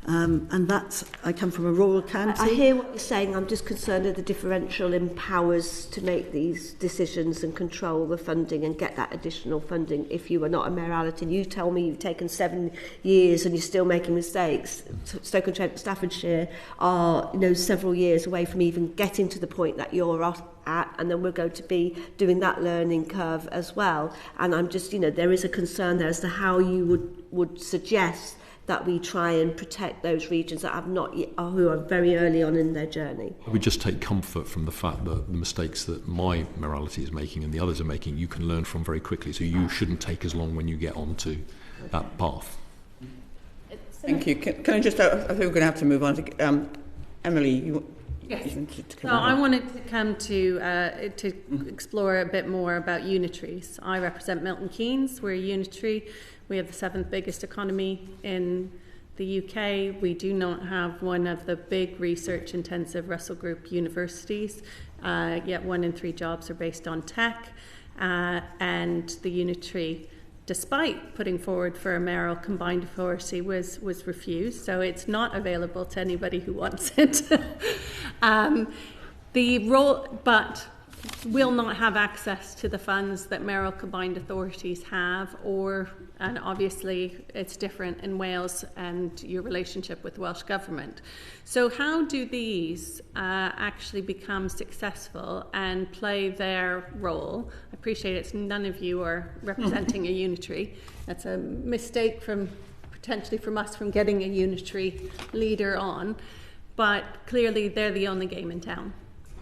And that's, I come from a rural county. I hear what you're saying. I'm just concerned that the differential in powers to make these decisions and control the funding and get that additional funding. If you are not a mayoralty and you tell me you've taken 7 years and you're still making mistakes, Stoke-on-Trent, Staffordshire are several years away from even getting to the point that you're at, and then we're going to be doing that learning curve as well. And I'm just, there is a concern there as to how you would suggest that we try and protect those regions that have not yet, who are very early on in their journey. We just take comfort from the fact that the mistakes that my mayoralty is making and the others are making, you can learn from very quickly. So you shouldn't take as long when you get onto that path. Thank you. Can I just, I think we're going to have to move on to Emily. Yes. So I wanted to come to explore a bit more about unitaries. I represent Milton Keynes. We're a unitary. We have the 7th biggest economy in the UK. We do not have one of the big research-intensive Russell Group universities, yet 1 in 3 jobs are based on tech. And the unitary, despite putting forward for a mayoral combined authority, was refused. So it's not available to anybody who wants it. But will not have access to the funds that mayoral combined authorities have, and obviously it's different in Wales and your relationship with the Welsh Government. So how do these actually become successful and play their role? I appreciate it's none of you are representing a unitary. That's a mistake potentially from us from getting a unitary leader on, but clearly they're the only game in town.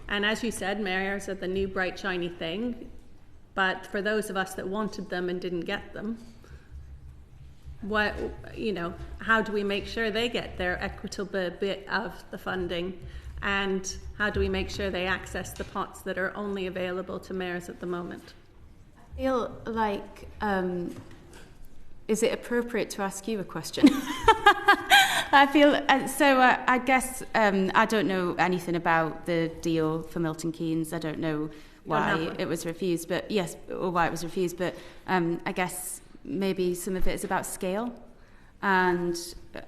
And as you said, mayors are the new bright shiny thing, but for those of us that wanted them and didn't get them, how do we make sure they get their equitable bit of the funding, and how do we make sure they access the pots that are only available to mayors at the moment? I feel like, is it appropriate to ask you a question? I feel I guess I don't know anything about the deal for Milton Keynes. I don't know why it was refused, but why it was refused. But I guess maybe some of it is about scale, and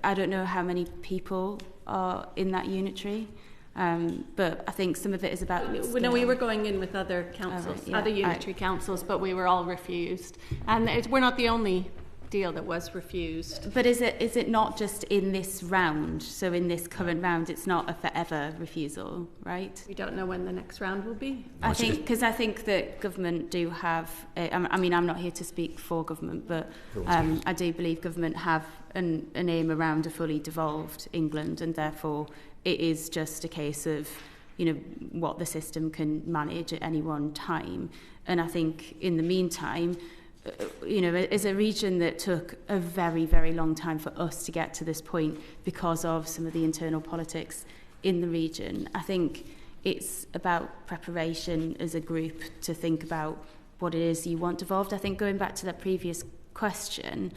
I don't know how many people are in that unitary. But I think some of it is about scale. No, we were going in with other councils, other unitary councils, but we were all refused, and we're not the only deal that was refused. But is it not just in this round? So in this current round, it's not a forever refusal, right? We don't know when the next round will be. I think that government do have. I mean, I'm not here to speak for government, but I do believe government have an aim around a fully devolved England, and therefore it is just a case of what the system can manage at any one time. And I think in the meantime, as a region that took a very, very long time for us to get to this point because of some of the internal politics in the region, I think it's about preparation as a group to think about what it is you want devolved. I think going back to that previous question,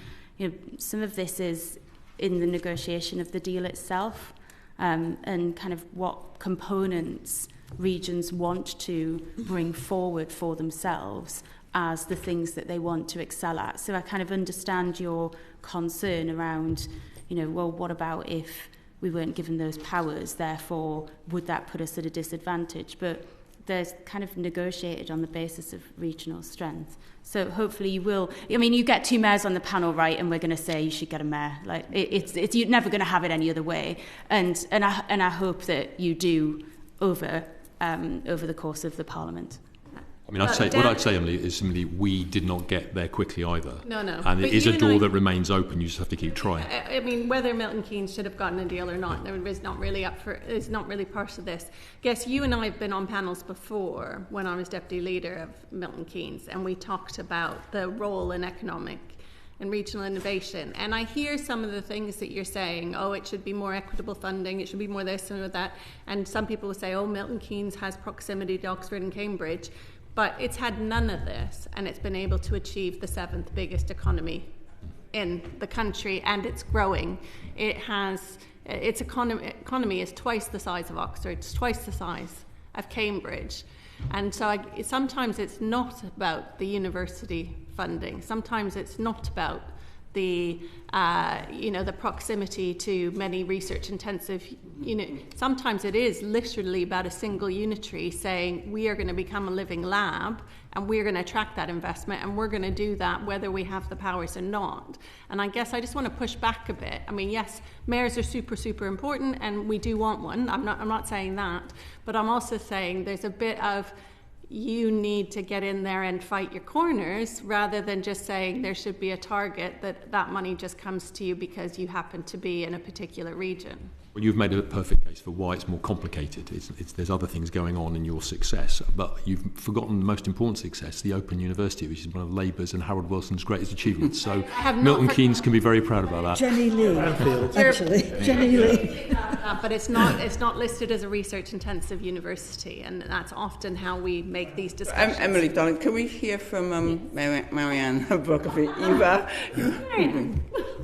some of this is in the negotiation of the deal itself, and kind of what components regions want to bring forward for themselves as the things that they want to excel at. So I kind of understand your concern around, well, what about if we weren't given those powers, therefore would that put us at a disadvantage? But there's kind of negotiated on the basis of regional strength. So hopefully you will. I mean, you get 2 mayors on the panel, right? And we're going to say you should get a mayor. Like it's you're never going to have it any other way. And I hope that you do over the course of the Parliament. I mean, what I'd say, Emily, is simply we did not get there quickly either. No. And it is a door that remains open. You just have to keep trying. I mean, whether Milton Keynes should have gotten a deal or not, is not really part of this. I guess you and I have been on panels before when I was deputy leader of Milton Keynes, and we talked about the role in economic and regional innovation. And I hear some of the things that you're saying, it should be more equitable funding, it should be more this and more that. And some people will say, Milton Keynes has proximity to Oxford and Cambridge. But it's had none of this, and it's been able to achieve the 7th biggest economy in the country, and it's growing. Its economy is twice the size of Oxford, it's twice the size of Cambridge. And so sometimes it's not about the university funding. Sometimes it's not about the proximity to many research-intensive. Sometimes it is literally about a single unitary saying we are going to become a living lab, and we're going to attract that investment, and we're going to do that whether we have the powers or not. And I guess I just want to push back a bit. I mean, yes, mayors are super, super important, and we do want one. I'm not saying that, but I'm also saying there's a bit of you need to get in there and fight your corners rather than just saying there should be a target that money just comes to you because you happen to be in a particular region. Well, you've made a perfect case for why it's more complicated. There's other things going on in your success, but you've forgotten the most important success, the Open University, which is one of Labour's and Harold Wilson's greatest achievements. So Milton Keynes can be very proud about that. Jenny Lee, actually. Jenny Lee. But it's not listed as a research-intensive university, and that's often how we make these discussions. Emily, darling, can we hear from Marianne Brocklesby?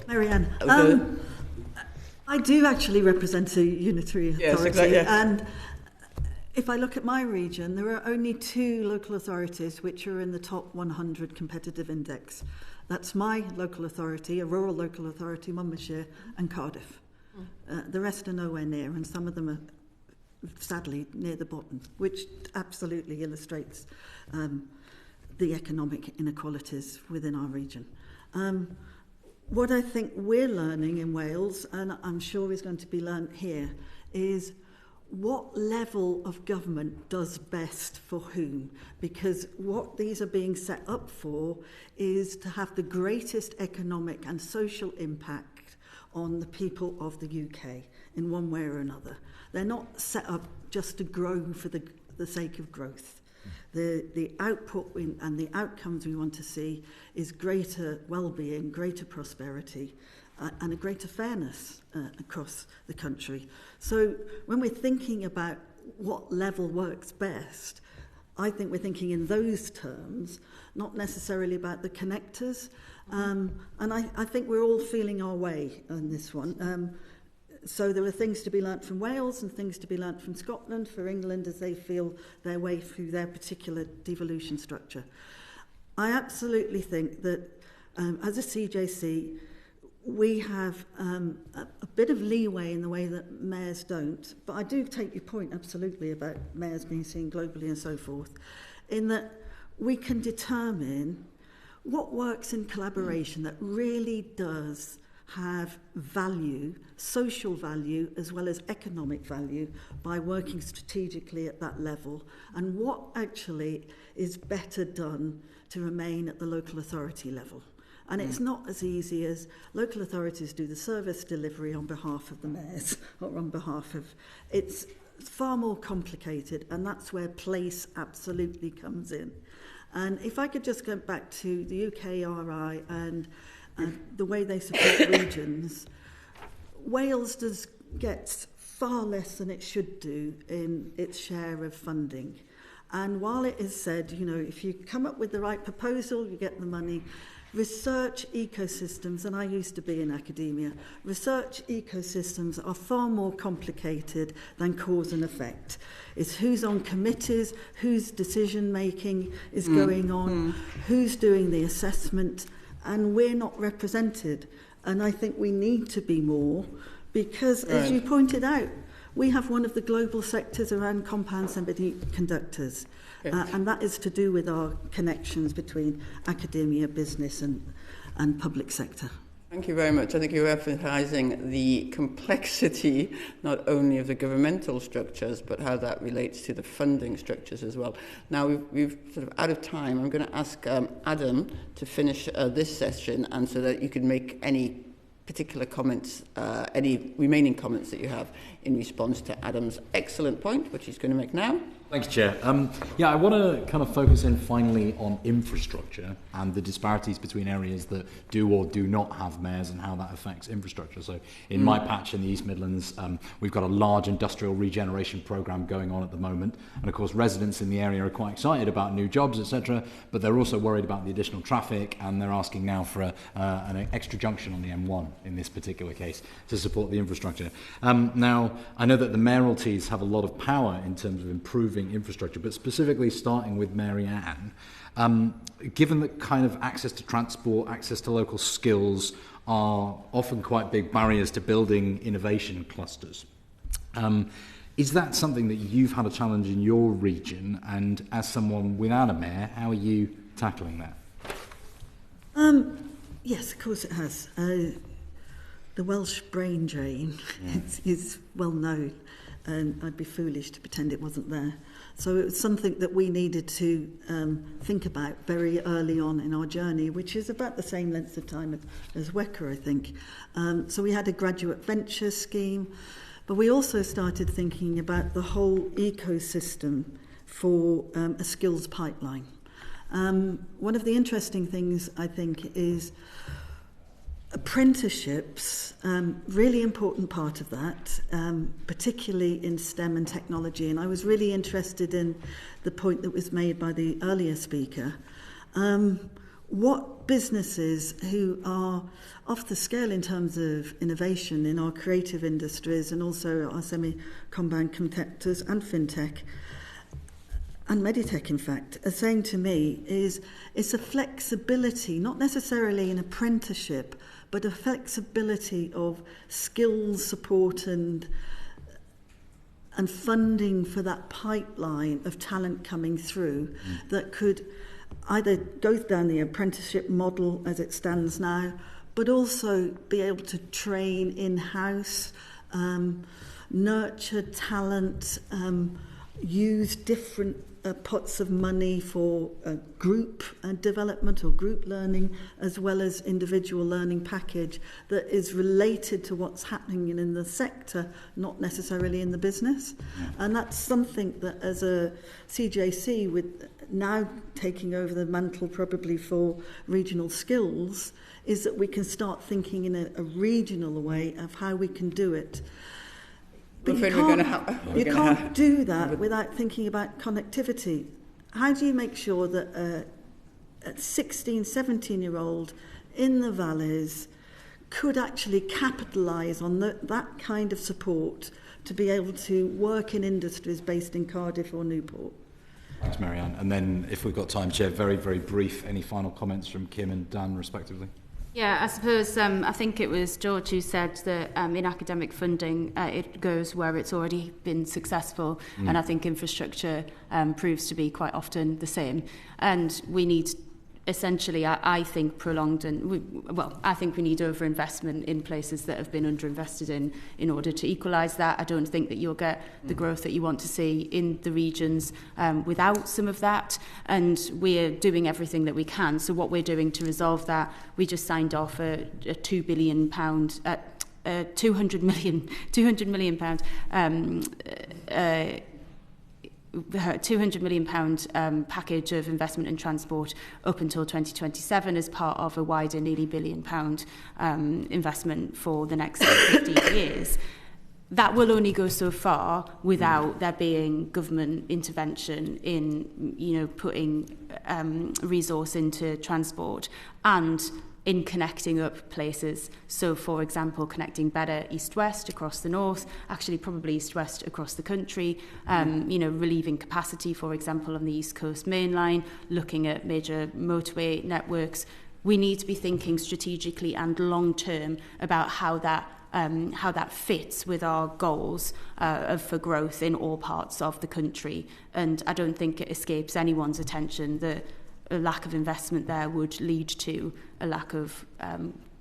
Marianne. I do actually represent a unitary authority, yes, exactly, yeah. And if I look at my region, there are only 2 local authorities which are in the top 100 competitive index. That's my local authority, a rural local authority, Monmouthshire, and Cardiff. The rest are nowhere near, and some of them are sadly near the bottom, which absolutely illustrates the economic inequalities within our region. What I think we're learning in Wales, and I'm sure is going to be learnt here, is what level of government does best for whom? Because what these are being set up for is to have the greatest economic and social impact on the people of the UK in one way or another. They're not set up just to grow for the sake of growth. The output and the outcomes we want to see is greater well-being, greater prosperity, and a greater fairness across the country. So when we're thinking about what level works best, I think we're thinking in those terms, not necessarily about the connectors. And I think we're all feeling our way on this one. So there are things to be learnt from Wales and things to be learnt from Scotland for England as they feel their way through their particular devolution structure. I absolutely think that as a CJC, we have a bit of leeway in the way that mayors don't, but I do take your point absolutely about mayors being seen globally and so forth, in that we can determine what works in collaboration that really does have value, social value as well as economic value by working strategically at that level, and what actually is better done to remain at the local authority level. And it's not as easy as local authorities do the service delivery on behalf of the mayors or on behalf of... It's far more complicated, and that's where place absolutely comes in. And if I could just go back to the UKRI and the way they support regions, Wales does get far less than it should do in its share of funding. And while it is said, if you come up with the right proposal, you get the money, research ecosystems, and I used to be in academia, research ecosystems are far more complicated than cause and effect. It's who's on committees, whose decision making is going on, who's doing the assessment, and we're not represented. And I think we need to be more, because as you pointed out, we have one of the global sectors around compound semiconductors. And that is to do with our connections between academia, business and public sector. Thank you very much. I think you're emphasising the complexity not only of the governmental structures, but how that relates to the funding structures as well. Now, we've sort of out of time. I'm going to ask Adam to finish this session, and so that you can make any particular comments, any remaining comments that you have in response to Adam's excellent point, which he's going to make now. Thanks, Chair. I want to kind of focus in finally on infrastructure and the disparities between areas that do or do not have mayors and how that affects infrastructure. So in my patch in the East Midlands, we've got a large industrial regeneration programme going on at the moment. And of course, residents in the area are quite excited about new jobs, etc. But they're also worried about the additional traffic, and they're asking now for an extra junction on the M1 in this particular case to support the infrastructure. Now, I know that the mayoralties have a lot of power in terms of improving infrastructure, but specifically starting with Mary Ann, given that kind of access to transport, access to local skills are often quite big barriers to building innovation clusters. Is that something that you've had a challenge in your region, and as someone without a mayor, how are you tackling that? Yes, of course it has. The Welsh brain drain is well known, and I'd be foolish to pretend it wasn't there. So it was something that we needed to think about very early on in our journey, which is about the same length of time as WECA, I think. So we had a graduate venture scheme, but we also started thinking about the whole ecosystem for a skills pipeline. One of the interesting things, I think, is apprenticeships, really important part of that, particularly in STEM and technology. And I was really interested in the point that was made by the earlier speaker. What businesses who are off the scale in terms of innovation in our creative industries and also our semi-compound conductors and fintech, and Meditech, in fact, are saying to me is it's a flexibility, not necessarily an apprenticeship, but a flexibility of skills support and funding for that pipeline of talent coming through that could either go down the apprenticeship model as it stands now, but also be able to train in-house, nurture talent, use different pots of money for group development or group learning, as well as individual learning package that is related to what's happening in the sector, not necessarily in the business. And that's something that as a CJC, with now taking over the mantle probably for regional skills, is that we can start thinking in a regional way of how we can do it. But you can't do that without thinking about connectivity. How do you make sure that a 16, 17-year-old in the valleys could actually capitalise on that kind of support to be able to work in industries based in Cardiff or Newport? Thanks, Marianne. And then, if we've got time, Chair, very, very brief, any final comments from Kim and Dan, respectively? Yeah, I suppose I think it was George who said that in academic funding it goes where it's already been successful, and I think infrastructure proves to be quite often the same. And we need, essentially, I think prolonged I think we need overinvestment in places that have been underinvested in order to equalise that. I don't think that you'll get the growth that you want to see in the regions without some of that, and we're doing everything that we can. So what we're doing to resolve that, we just signed off a £2 billion, 200 million pound £200 million package of investment in transport up until 2027 as part of a wider nearly £1 billion investment for the next 15 years. that will only go so far without there being government intervention in, putting resource into transport and in connecting up places. So, for example, connecting better east-west across the north, actually probably east-west across the country, relieving capacity, for example, on the East Coast Main Line, looking at major motorway networks. We need to be thinking strategically and long-term about how that fits with our goals for growth in all parts of the country. And I don't think it escapes anyone's attention that a lack of investment there would lead to a lack of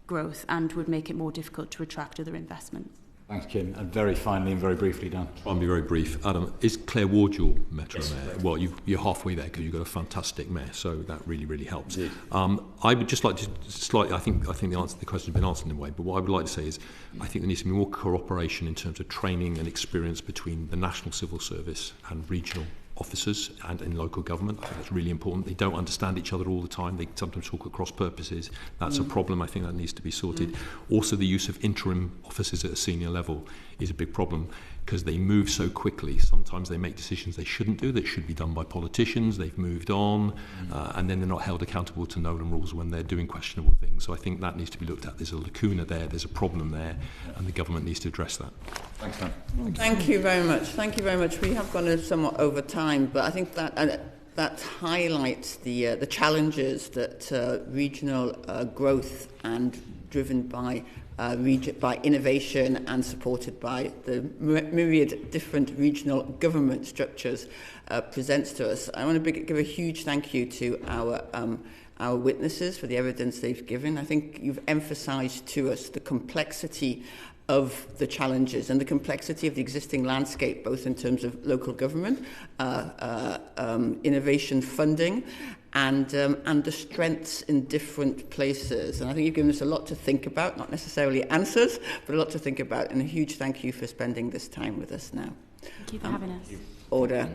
growth and would make it more difficult to attract other investment. Thanks, Kim. And very finally and very briefly, Dan. I'll be very brief. Adam, is Claire Ward your Metro Mayor? Well, you're halfway there because you've got a fantastic mayor, so that really, really helps. I would just like to slightly, I think the answer to the question has been answered in a way, but what I would like to say is I think there needs to be more cooperation in terms of training and experience between the National Civil Service and regional officers and in local government. I think that's really important. They don't understand each other all the time. They sometimes talk at cross purposes. That's a problem. I think that needs to be sorted. Also, the use of interim officers at a senior level is a big problem because they move so quickly. Sometimes they make decisions they shouldn't do, that should be done by politicians. They've moved on, and then they're not held accountable to Nolan rules when they're doing questionable things. So I think that needs to be looked at. There's a lacuna there, there's a problem there, and the government needs to address that. Thanks, Dan. Thank you very much. Thank you very much. We have gone somewhat over time, but I think that highlights the challenges that regional growth and driven by innovation and supported by the myriad different regional government structures presents to us. I want to give a huge thank you to our witnesses for the evidence they've given. I think you've emphasised to us the complexity of the challenges and the complexity of the existing landscape, both in terms of local government, innovation funding, and the strengths in different places. And I think you've given us a lot to think about, not necessarily answers, but a lot to think about. And a huge thank you for spending this time with us now. Thank you for having us. Order.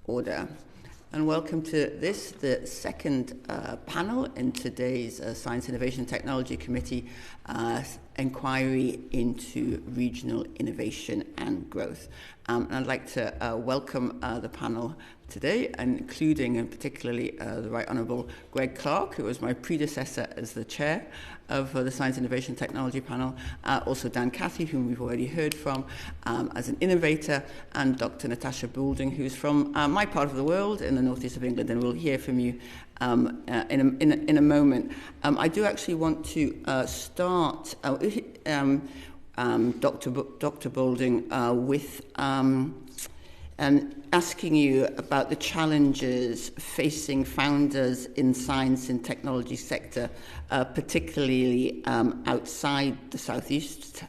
Order. And welcome to this, the second panel in today's Science, Innovation and Technology Committee inquiry into regional innovation and growth. And I'd like to welcome the panel today, including and particularly the Right Honourable Greg Clark, who was my predecessor as the chair of the Science, Innovation and Technology panel, also Cathie, whom we've already heard from as an innovator, and Dr. Natasha Boulding, who's from my part of the world in the northeast of England, and we'll hear from you in a moment. I do actually want to start Dr. Boulding with asking you about the challenges facing founders in science and technology sector, particularly outside the southeast.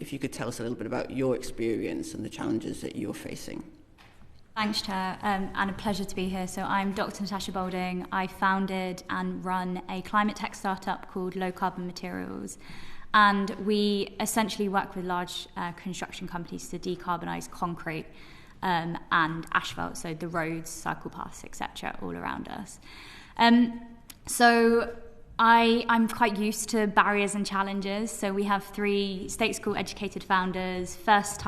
If you could tell us a little bit about your experience and the challenges that you're facing. Thanks, Chair, and a pleasure to be here. So I'm Dr. Natasha Boulding. I founded and run a climate tech startup called Low Carbon Materials. And we essentially work with large construction companies to decarbonise concrete and asphalt, so the roads, cycle paths, etc., all around us. So I'm quite used to barriers and challenges. So we have 3 state school educated founders, first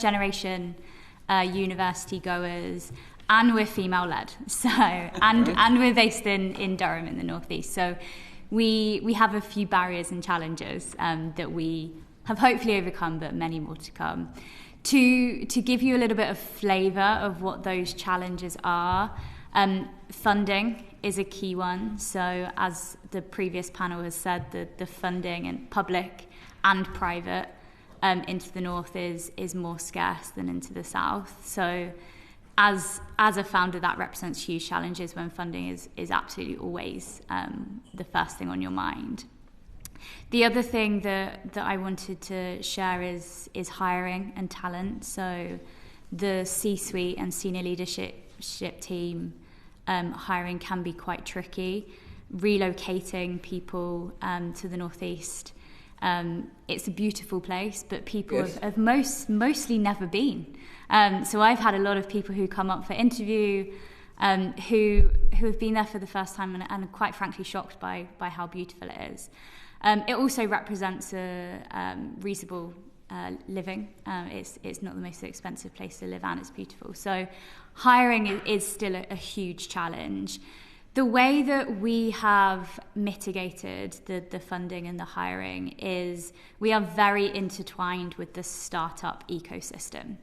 generation university goers, and we're female led. So and we're based in Durham in the northeast. So we have a few barriers and challenges that we have hopefully overcome, but many more to come. To give you a little bit of flavour of what those challenges are, funding is a key one. So as the previous panel has said, the funding, and public and private, into the north is more scarce than into the south. So as a founder, that represents huge challenges when funding is absolutely always the first thing on your mind. The other thing that I wanted to share is hiring and talent. So the C-suite and senior leadership team hiring can be quite tricky. Relocating people to the northeast, it's a beautiful place, but people have mostly never been. So I've had a lot of people who come up for interview who have been there for the first time and are quite frankly shocked by how beautiful it is. It also represents a reasonable living. It's not the most expensive place to live, and it's beautiful. So hiring is still a huge challenge. The way that we have mitigated the funding and the hiring is we are very intertwined with the startup ecosystem.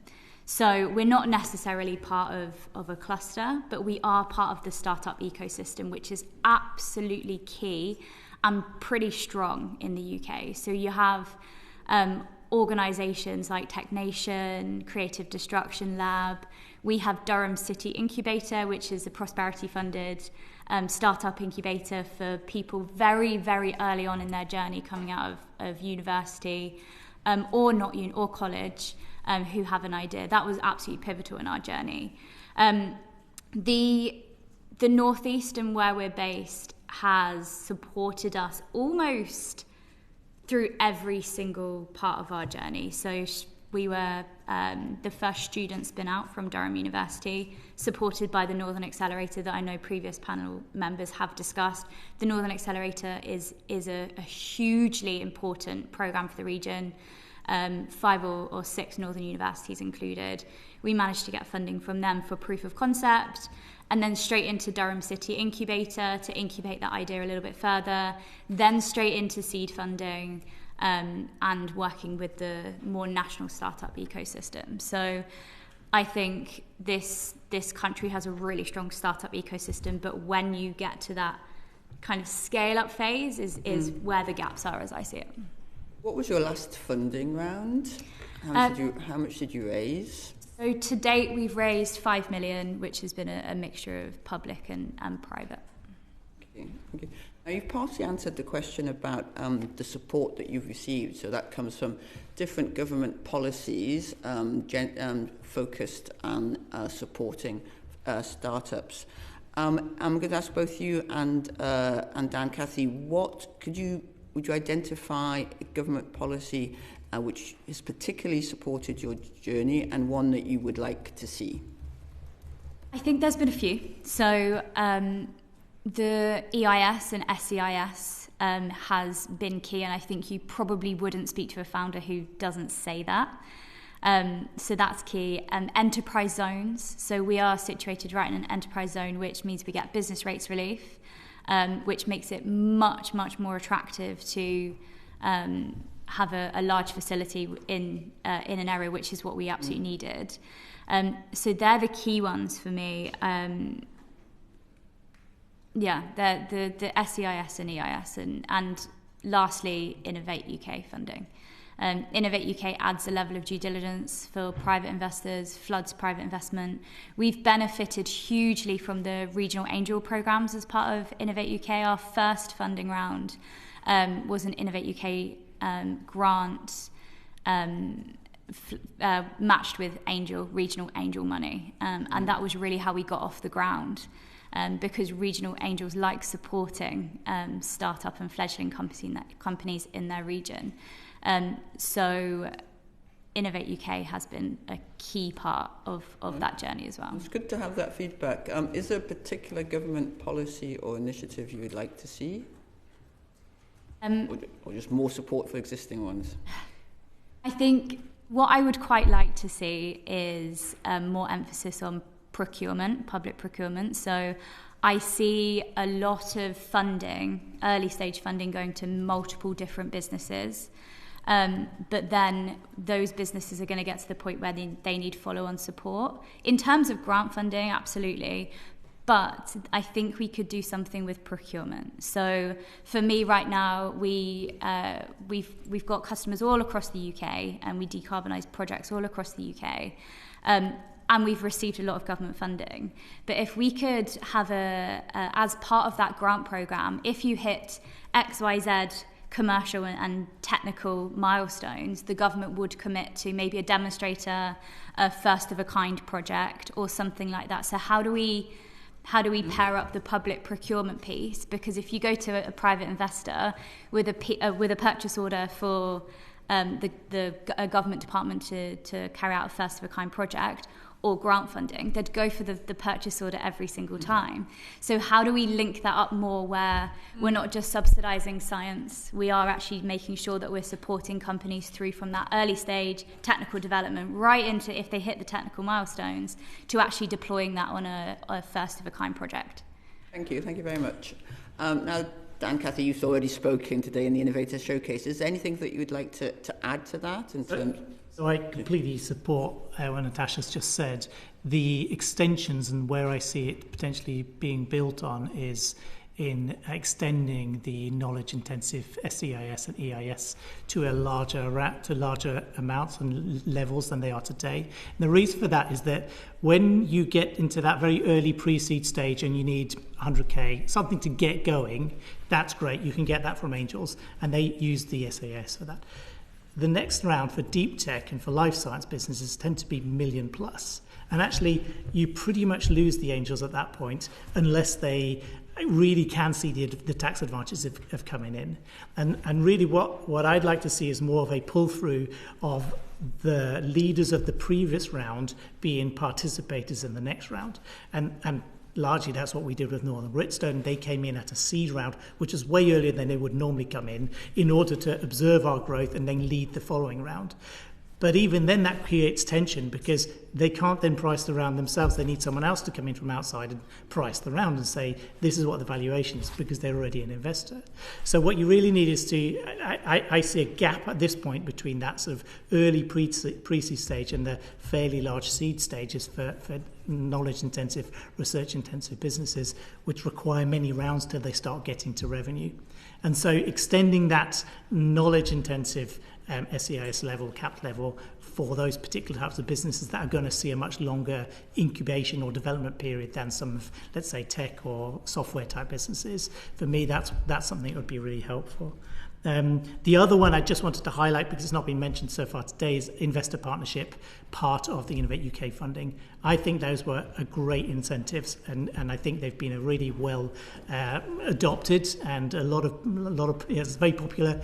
So we're not necessarily part of a cluster, but we are part of the startup ecosystem, which is absolutely key and pretty strong in the UK. So you have organisations like Technation, Creative Destruction Lab. We have Durham City Incubator, which is a prosperity-funded startup incubator for people very, very early on in their journey coming out of university or college who have an idea. That was absolutely pivotal in our journey. The Northeast and where we're based has supported us almost through every single part of our journey. So we were the first student spin out from Durham University, supported by the Northern Accelerator that I know previous panel members have discussed. The Northern Accelerator is a hugely important programme for the region, 5 or 6 Northern universities included. We managed to get funding from them for proof of concept, and then straight into Durham City Incubator to incubate that idea a little bit further, then straight into seed funding, and working with the more national startup ecosystem. So I think this country has a really strong startup ecosystem, but when you get to that kind of scale-up phase is where the gaps are, as I see it. What was your last funding round? How much did you raise? So to date, we've raised 5 million, which has been a mixture of public and private. Okay. Now, you've partly answered the question about the support that you've received. So that comes from different government policies focused on supporting startups. I'm going to ask both you and Dan, Cathie, would you identify a government policy which has particularly supported your journey and one that you would like to see? I think there's been a few. So the EIS and SEIS has been key, and I think you probably wouldn't speak to a founder who doesn't say that. So that's key. Enterprise zones. So we are situated right in an enterprise zone, which means we get business rates relief, which makes it much, much more attractive to have a large facility in an area, which is what we absolutely needed. So they're the key ones for me. The SEIS and EIS, and lastly, Innovate UK funding. Innovate UK adds a level of due diligence for private investors, floods private investment. We've benefited hugely from the regional angel programs as part of Innovate UK. Our first funding round was an Innovate UK grant matched with regional angel money. And that was really how we got off the ground. Because regional angels like supporting startup and fledgling companies in their region. So Innovate UK has been a key part of that journey as well. It's good to have that feedback. Is there a particular government policy or initiative you would like to see? Or just more support for existing ones? I think what I would quite like to see is more emphasis on procurement, public procurement. So I see a lot of funding, early stage funding, going to multiple different businesses. But then those businesses are going to get to the point where they need follow-on support. In terms of grant funding, absolutely. But I think we could do something with procurement. So for me right now, we've got customers all across the UK, and we decarbonise projects all across the UK. And we've received a lot of government funding. But if we could have as part of that grant programme, if you hit XYZ commercial and technical milestones, the government would commit to maybe a demonstrator, a first-of-a-kind project, or something like that. So how do we pair up the public procurement piece? Because if you go to a private investor with a purchase order for a government department to carry out a first-of-a-kind project, or grant funding, they'd go for the purchase order every single time. So how do we link that up more where we're not just subsidising science, we are actually making sure that we're supporting companies through from that early stage technical development right into, if they hit the technical milestones, to actually deploying that on a first-of-a-kind project. Thank you very much. Now, Dan, Cathie, you've already spoken today in the Innovator Showcase. Is there anything that you would like to add to that? So I completely support what Natasha's just said. The extensions and where I see it potentially being built on is in extending the knowledge-intensive SEIS and EIS to larger amounts and levels than they are today. And the reason for that is that when you get into that very early pre-seed stage and you need 100k, something to get going, that's great. You can get that from angels, and they use the SEIS for that. The next round for deep tech and for life science businesses tend to be million plus. And actually, you pretty much lose the angels at that point unless they really can see the tax advantages of coming in. And really what I'd like to see is more of a pull-through of the leaders of the previous round being participators in the next round. And largely that's what we did with Northern Bridgestone. They came in at a seed round, which is way earlier than they would normally come in order to observe our growth and then lead the following round. But even then that creates tension because they can't then price the round themselves. They need someone else to come in from outside and price the round and say, this is what the valuation is, because they're already an investor. So what you really need is I see a gap at this point between that sort of early pre-seed stage and the fairly large seed stages for knowledge-intensive, research-intensive businesses, which require many rounds till they start getting to revenue. And so extending that knowledge-intensive SEIS level, cap level, for those particular types of businesses that are going to see a much longer incubation or development period than some of, let's say, tech or software type businesses. For me, that's something that would be really helpful. The other one I just wanted to highlight, because it's not been mentioned so far today, is investor partnership, part of the Innovate UK funding. I think those were a great incentives, and I think they've been a really well adopted, and a lot of it's very popular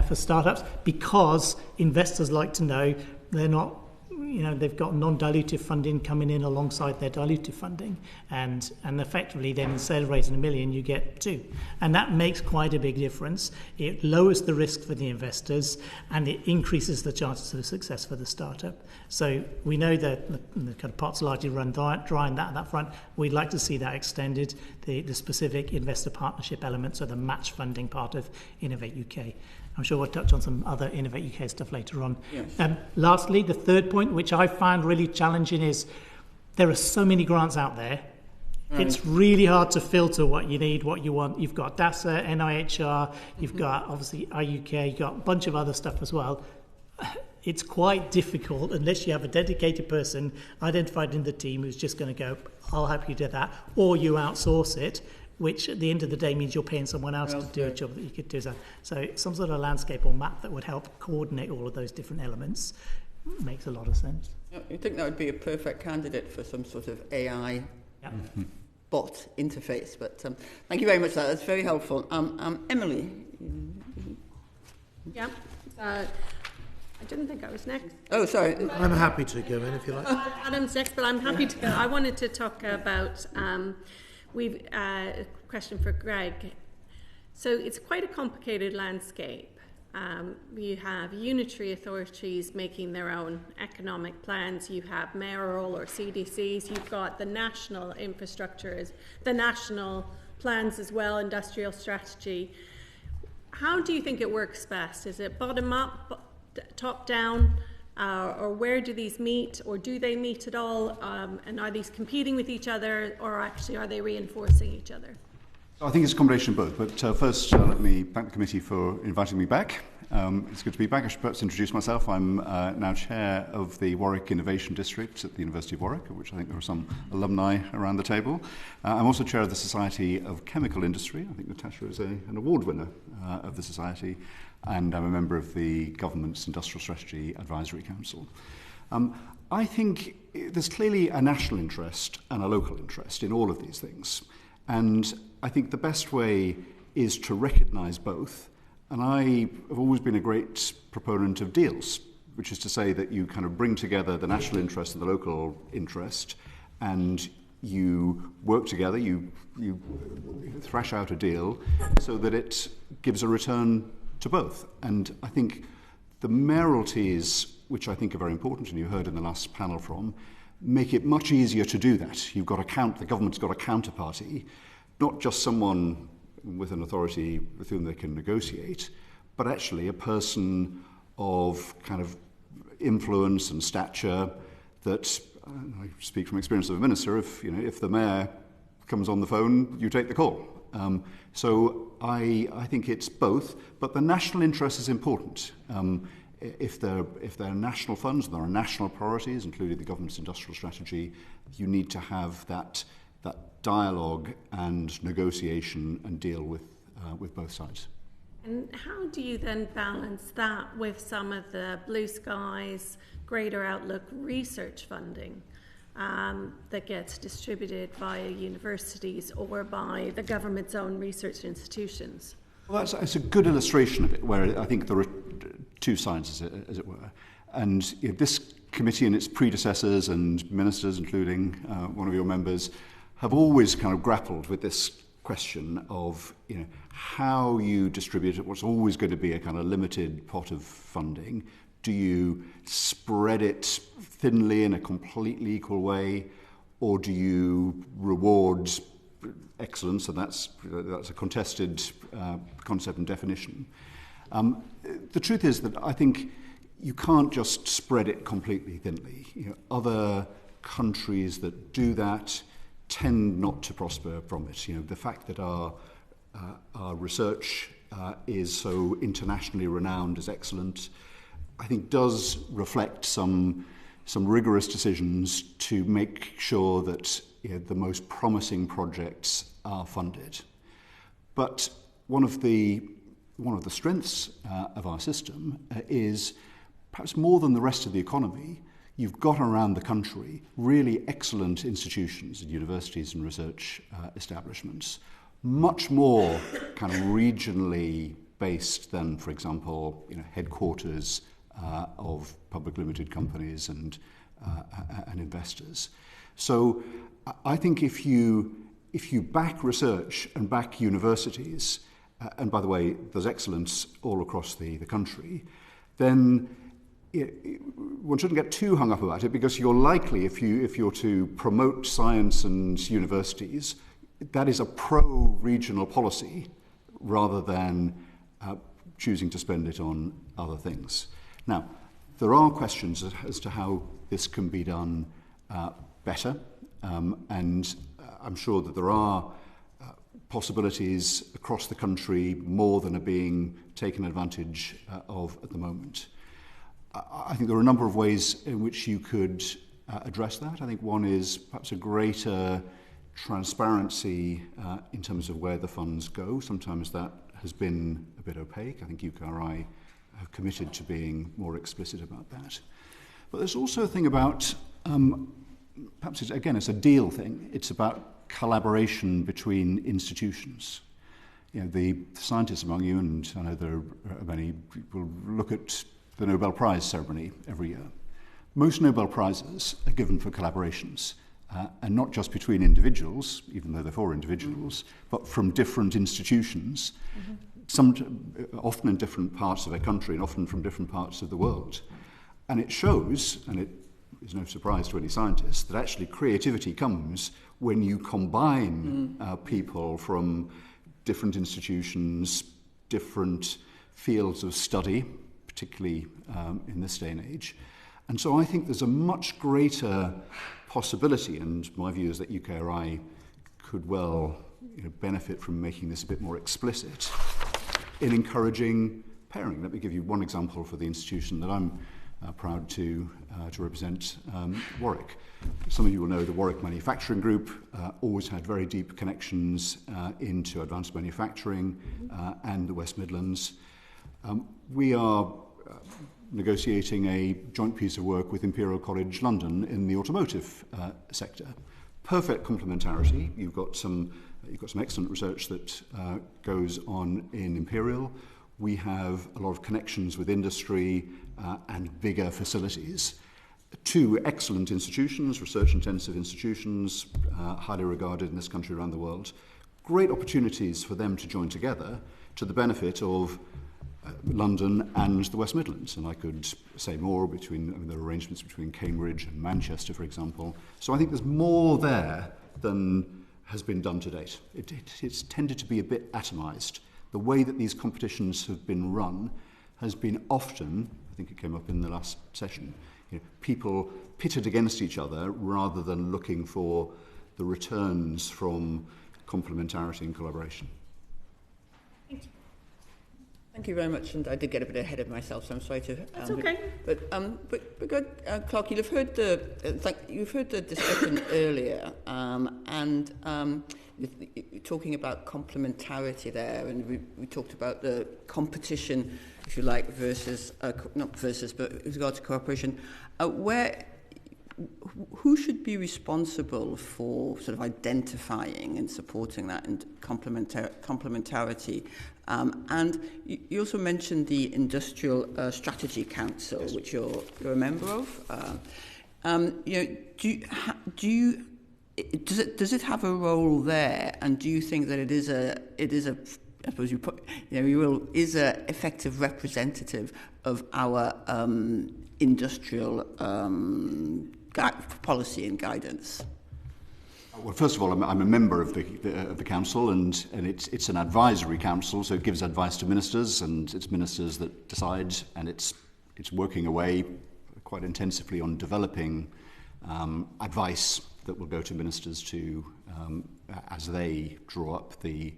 for startups, because investors like to know they're not, they've got non-dilutive funding coming in alongside their dilutive funding, and effectively then instead of raising $1 million, you get 2 million, and that makes quite a big difference. It lowers the risk for the investors, and it increases the chances of success for the startup. So we know that the kind of pot's largely run dry on that front. We'd like to see that extended, the specific investor partnership elements, or the match funding part of Innovate UK. I'm sure we'll touch on some other Innovate UK stuff later on. Yes. Lastly, the third point, which I find really challenging, is there are so many grants out there. Right. It's really hard to filter what you need, what you want. You've got DASA, NIHR, you've got obviously IUK, you've got a bunch of other stuff as well. It's quite difficult unless you have a dedicated person identified in the team who's just going to go, I'll help you do that, or you outsource it, which at the end of the day means you're paying someone else to do a job that you could do. So some sort of landscape or map that would help coordinate all of those different elements makes a lot of sense. You think that would be a perfect candidate for some sort of AI bot interface? But thank you very much for that. That's very helpful. Emily? Yeah. I didn't think I was next. Oh, sorry. I'm happy to go in if you like. Adam's next, but I'm happy to go. I wanted to talk about a question for Greg. So it's quite a complicated landscape. You have unitary authorities making their own economic plans. You have mayoral or CDCs. You've got the national infrastructures, the national plans as well, industrial strategy. How do you think it works best? Is it bottom up, top down, or where do these meet, or do they meet at all? And are these competing with each other, or actually are they reinforcing each other? I think it's a combination of both, but first let me thank the committee for inviting me back. It's good to be back. I should perhaps introduce myself. I'm now chair of the Warrick Innovation District at the University of Warwick, of which I think there are some alumni around the table. I'm also chair of the Society of Chemical Industry. I think Natasha is an award winner of the Society, and I'm a member of the Government's Industrial Strategy Advisory Council. I think there's clearly a national interest and a local interest in all of these things. And I think the best way is to recognise both. And I have always been a great proponent of deals, which is to say that you kind of bring together the national interest and the local interest, and you work together, you thrash out a deal so that it gives a return to both. And I think the mayoralties, which I think are very important, and you heard in the last panel from, make it much easier to do that. The government's got a counterparty, not just someone with an authority with whom they can negotiate, but actually a person of kind of influence and stature that, I speak from experience of a minister, if the mayor comes on the phone, you take the call. So I think it's both, but the national interest is important. If there are national funds, there are national priorities, including the government's industrial strategy, you need to have that dialogue and negotiation and deal with both sides. And how do you then balance that with some of the Blue Skies, Greater Outlook research funding that gets distributed via universities or by the government's own research institutions? Well, that's a good illustration of it, where I think there are two sides, as it were. And this committee and its predecessors and ministers, including one of your members, have always kind of grappled with this question of how you distribute it. What's always going to be a kind of limited pot of funding. Do you spread it thinly in a completely equal way, or do you reward excellence? And that's a contested concept and definition. The truth is that I think you can't just spread it completely thinly. Other countries that do that tend not to prosper from it. The fact that our research is so internationally renowned as excellent, I think, does reflect some rigorous decisions to make sure that the most promising projects are funded. But one of the strengths of our system is, perhaps more than the rest of the economy, you've got around the country really excellent institutions and universities and research establishments, much more kind of regionally based than, for example, headquarters of public limited companies and investors. So I think if you back research and back universities, and by the way, there's excellence all across the country, then one shouldn't get too hung up about it, because you're likely, if you're to promote science and universities, that is a pro-regional policy rather than choosing to spend it on other things. Now, there are questions as to how this can be done better, and I'm sure that there are possibilities across the country, more than are being taken advantage of at the moment. I think there are a number of ways in which you could address that. I think one is perhaps a greater transparency in terms of where the funds go. Sometimes that has been a bit opaque. I think UKRI have committed to being more explicit about that. But there's also a thing about, perhaps it's a deal thing. It's about collaboration between institutions. You know, the scientists among you, and I know there are many, will look at the Nobel Prize ceremony every year. Most Nobel Prizes are given for collaborations, and not just between individuals, even though they're for individuals, but from different institutions, often in different parts of a country and often from different parts of the world. And it shows, and it is no surprise to any scientist, that actually creativity comes when you combine people from different institutions, different fields of study, particularly in this day and age. And so I think there's a much greater possibility, and my view is that UKRI could well benefit from making this a bit more explicit in encouraging pairing. Let me give you one example for the institution that I'm proud to represent, Warrick. Some of you will know the Warrick Manufacturing Group always had very deep connections into advanced manufacturing and the West Midlands. We are negotiating a joint piece of work with Imperial College London in the automotive sector. Perfect complementarity. You've got some excellent research that goes on in Imperial. We have a lot of connections with industry and bigger facilities. Two excellent institutions, research-intensive institutions, highly regarded in this country around the world. Great opportunities for them to join together to the benefit of London and the West Midlands. And I could say more there are arrangements between Cambridge and Manchester, for example. So I think there's more there than has been done to date. It's tended to be a bit atomised. The way that these competitions have been run has been often, I think it came up in the last session, people pitted against each other rather than looking for the returns from complementarity and collaboration. Thank you very much, and I did get a bit ahead of myself, so I'm sorry to. That's okay. But good, Clark, you've heard the discussion earlier, and you're talking about complementarity there, and we talked about the competition, if you like, versus not versus, but with regard to cooperation. Who should be responsible for sort of identifying and supporting that and complementarity? And you also mentioned the Industrial Strategy Council, yes, which you're a member of. Does it have a role there? And do you think that it is a I suppose is a effective representative of our industrial policy and guidance? Well, first of all, I'm a member of the council, and it's an advisory council, so it gives advice to ministers, and it's ministers that decide, and it's working away quite intensively on developing advice that will go to ministers to as they draw up the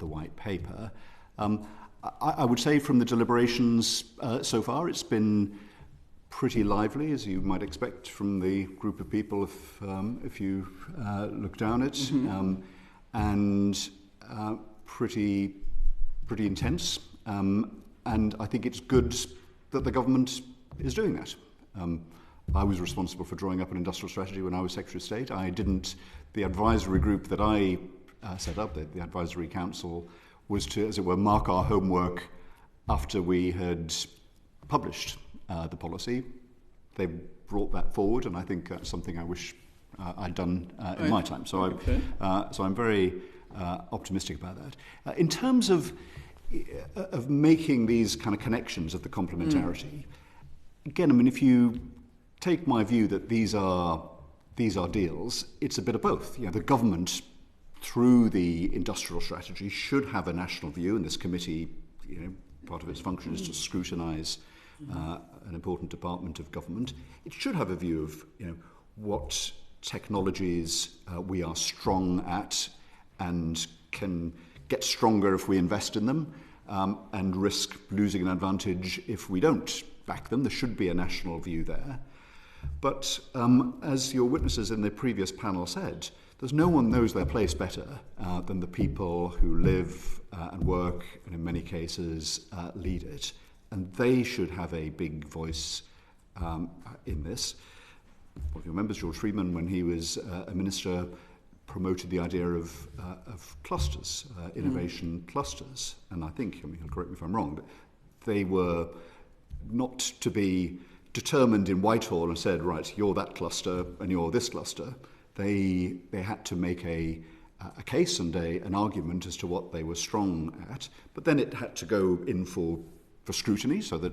white paper. I would say from the deliberations so far, it's been pretty lively, as you might expect from the group of people if you look down it, and pretty intense. And I think it's good that the government is doing that. I was responsible for drawing up an industrial strategy when I was Secretary of State. The advisory group that I set up, the advisory council, was to, as it were, mark our homework after we had published the policy. They brought that forward, and I think that's something I wish I'd done in my time. So I'm very optimistic about that. In terms of making these kind of connections of the complementarity, again, if you take my view that these are deals, it's a bit of both. The government, through the industrial strategy, should have a national view, and this committee, part of its function is to scrutinise an important department of government. It should have a view of what technologies we are strong at and can get stronger if we invest in them, and risk losing an advantage if we don't back them. There should be a national view there. But as your witnesses in the previous panel said, there's no one knows their place better than the people who live and work, and in many cases lead it. And they should have a big voice in this. One of your members, George Freeman, when he was a minister, promoted the idea of clusters, innovation clusters. And I think, he'll correct me if I'm wrong, but they were not to be determined in Whitehall and said, right, you're that cluster and you're this cluster. They had to make a case and an argument as to what they were strong at, but then it had to go in for scrutiny so that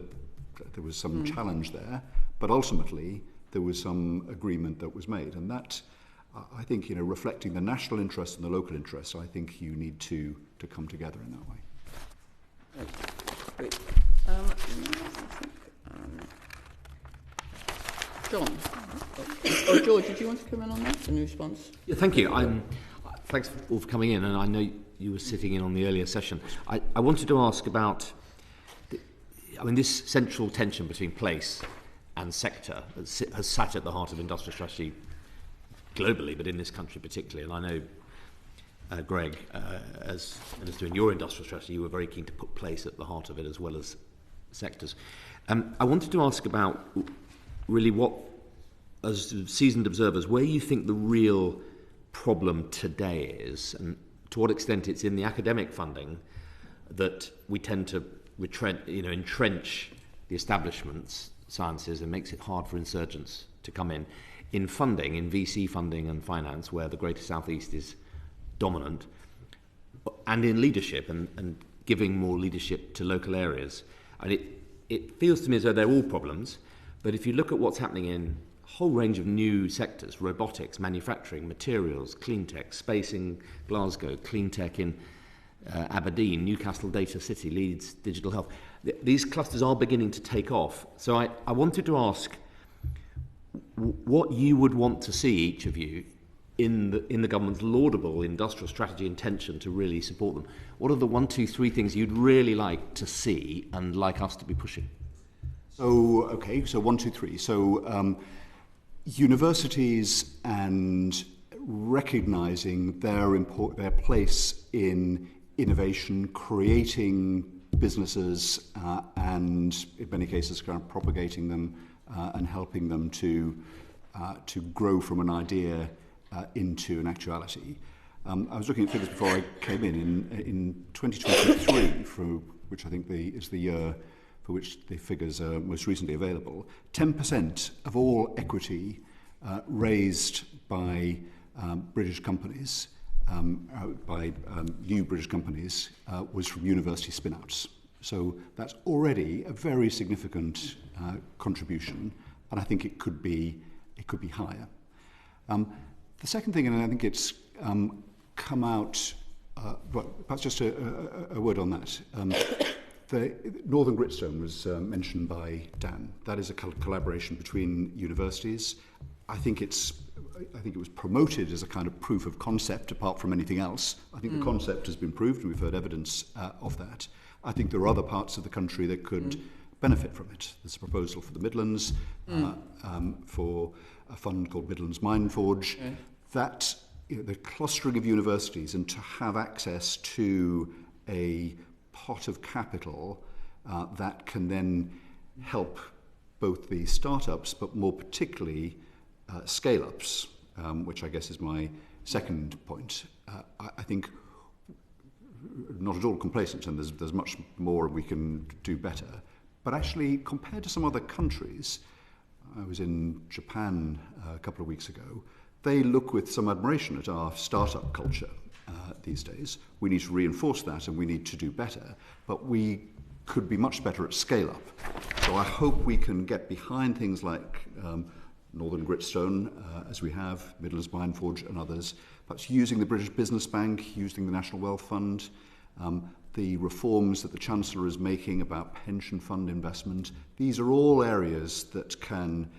there was some challenge there, but ultimately there was some agreement that was made, and that, I think, reflecting the national interest and the local interest, I think you need to come together in that way. Great. John? Oh, George, did you want to come in on that in response? Yeah, thank you. Thanks all for coming in, and I know you were sitting in on the earlier session. I wanted to ask about, this central tension between place and sector has sat at the heart of industrial strategy globally, but in this country particularly. And I know, Greg, as Minister in your industrial strategy, you were very keen to put place at the heart of it as well as sectors. I wanted to ask about really what, as seasoned observers, where you think the real problem today is, and to what extent it's in the academic funding that we tend to entrench the establishment's sciences and makes it hard for insurgents to come in funding, in VC funding and finance, where the Greater South East is dominant, and in leadership and giving more leadership to local areas. And it feels to me as though they're all problems, but if you look at what's happening in a whole range of new sectors, robotics, manufacturing, materials, clean tech, space in Glasgow, clean tech in Aberdeen, Newcastle Data City, Leeds Digital Health, these clusters are beginning to take off. So I wanted to ask what you would want to see, each of you, in the government's laudable industrial strategy intention to really support them. What are the 1, 2, 3 things you'd really like to see and like us to be pushing? So 1, 2, 3. So universities and recognising their place in innovation, creating businesses, and in many cases kind of propagating them and helping them to grow from an idea into an actuality. I was looking at figures before I came in 2023, which I think is the year for which the figures are most recently available. 10% of all equity raised by British companies, by new British companies, was from university spin-outs. So that's already a very significant contribution, and I think it could be higher. The second thing, and I think it's come out, perhaps just a word on that. The Northern Gritstone was mentioned by Dan. That is a collaboration between universities. I think it was promoted as a kind of proof of concept, apart from anything else. I think the concept has been proved, and we've heard evidence of that. I think there are other parts of the country that could benefit from it. There's a proposal for the Midlands, for a fund called Midlands Mindforge. That the clustering of universities and to have access to a pot of capital that can then help both the startups, but more particularly scale-ups, which I guess is my second point. I think not at all complacent, and there's much more we can do better. But actually, compared to some other countries, I was in Japan a couple of weeks ago, they look with some admiration at our startup culture these days. We need to reinforce that, and we need to do better. But we could be much better at scale-up. So I hope we can get behind things like Northern Gritstone, as we have, Midlands Mindforge and others, perhaps using the British Business Bank, using the National Wealth Fund, the reforms that the Chancellor is making about pension fund investment. These are all areas that can,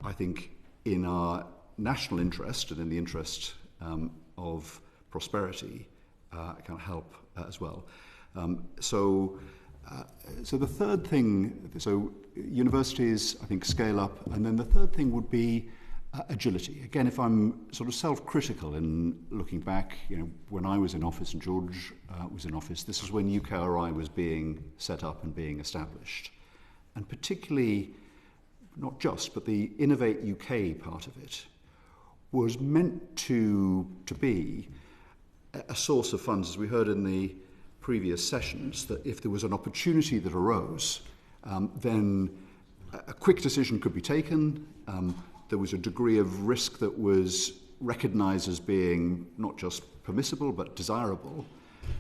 I think, in our national interest and in the interest of prosperity, can help as well. So the third thing, so universities, I think, scale up, and then the third thing would be agility. Again, if I'm sort of self-critical in looking back, when I was in office and George was in office, this is when UKRI was being set up and being established. And particularly not just, but the Innovate UK part of it, was meant to be a source of funds, as we heard in the previous sessions, that if there was an opportunity that arose, then a quick decision could be taken. There was a degree of risk that was recognised as being not just permissible but desirable,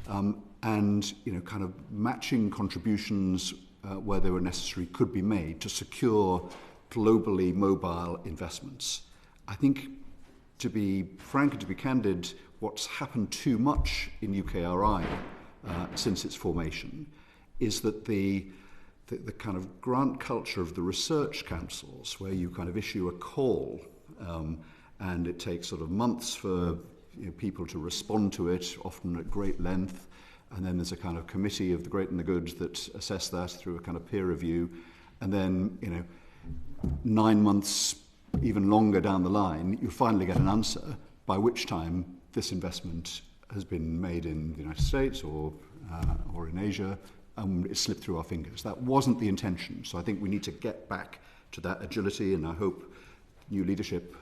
and kind of matching contributions where they were necessary could be made to secure globally mobile investments. I think, to be frank and to be candid, what's happened too much in UKRI since its formation is that the kind of grant culture of the research councils, where you kind of issue a call and it takes sort of months for people to respond to it, often at great length, and then there's a kind of committee of the great and the good that assess that through a kind of peer review, and then 9 months, even longer down the line, you finally get an answer, by which time this investment has been made in the United States or in Asia, and it slipped through our fingers. That wasn't the intention. So I think we need to get back to that agility, and I hope new leadership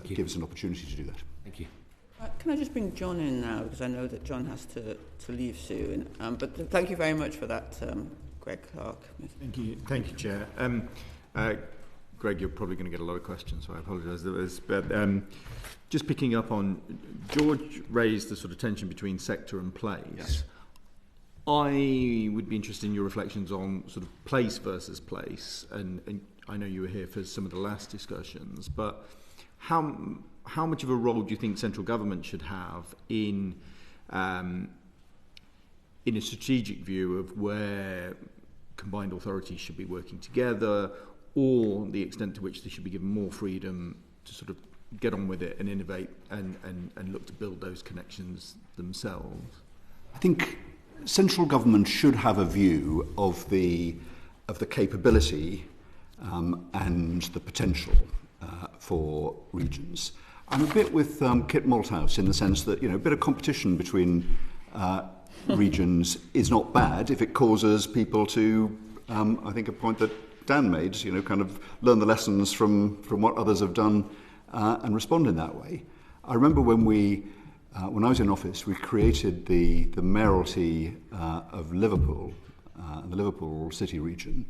gives an opportunity to do that. Thank you. Can I just bring John in now, because I know that John has to leave soon. But thank you very much for that, Greg Clark. Thank you, Chair. Greg, you're probably going to get a lot of questions, so I apologise. But just picking up on, George raised the sort of tension between sector and place. Yes. I would be interested in your reflections on sort of place versus place, and I know you were here for some of the last discussions, but how much of a role do you think central government should have in a strategic view of where combined authorities should be working together, or the extent to which they should be given more freedom to sort of get on with it and innovate and look to build those connections themselves? I think central government should have a view of the capability and the potential for regions. I'm a bit with Kit Malthouse in the sense that a bit of competition between regions is not bad if it causes people to, I think a point that Dan made, kind of learn the lessons from what others have done and respond in that way. I remember when I was in office, we created the mayoralty of Liverpool, the Liverpool City region,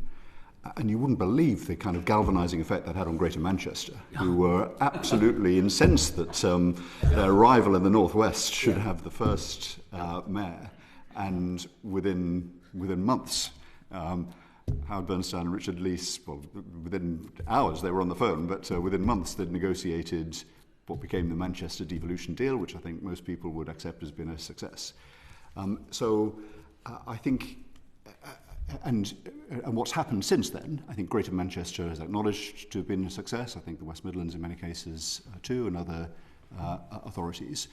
and you wouldn't believe the kind of galvanising effect that had on Greater Manchester, who were absolutely incensed that their rival in the northwest should have the first mayor, and within months. Howard Bernstein and Richard Leese, well, within hours they were on the phone, but within months they'd negotiated what became the Manchester devolution deal, which I think most people would accept has been a success. So I think, and what's happened since then, I think Greater Manchester has acknowledged to have been a success. I think the West Midlands in many cases too, and other authorities.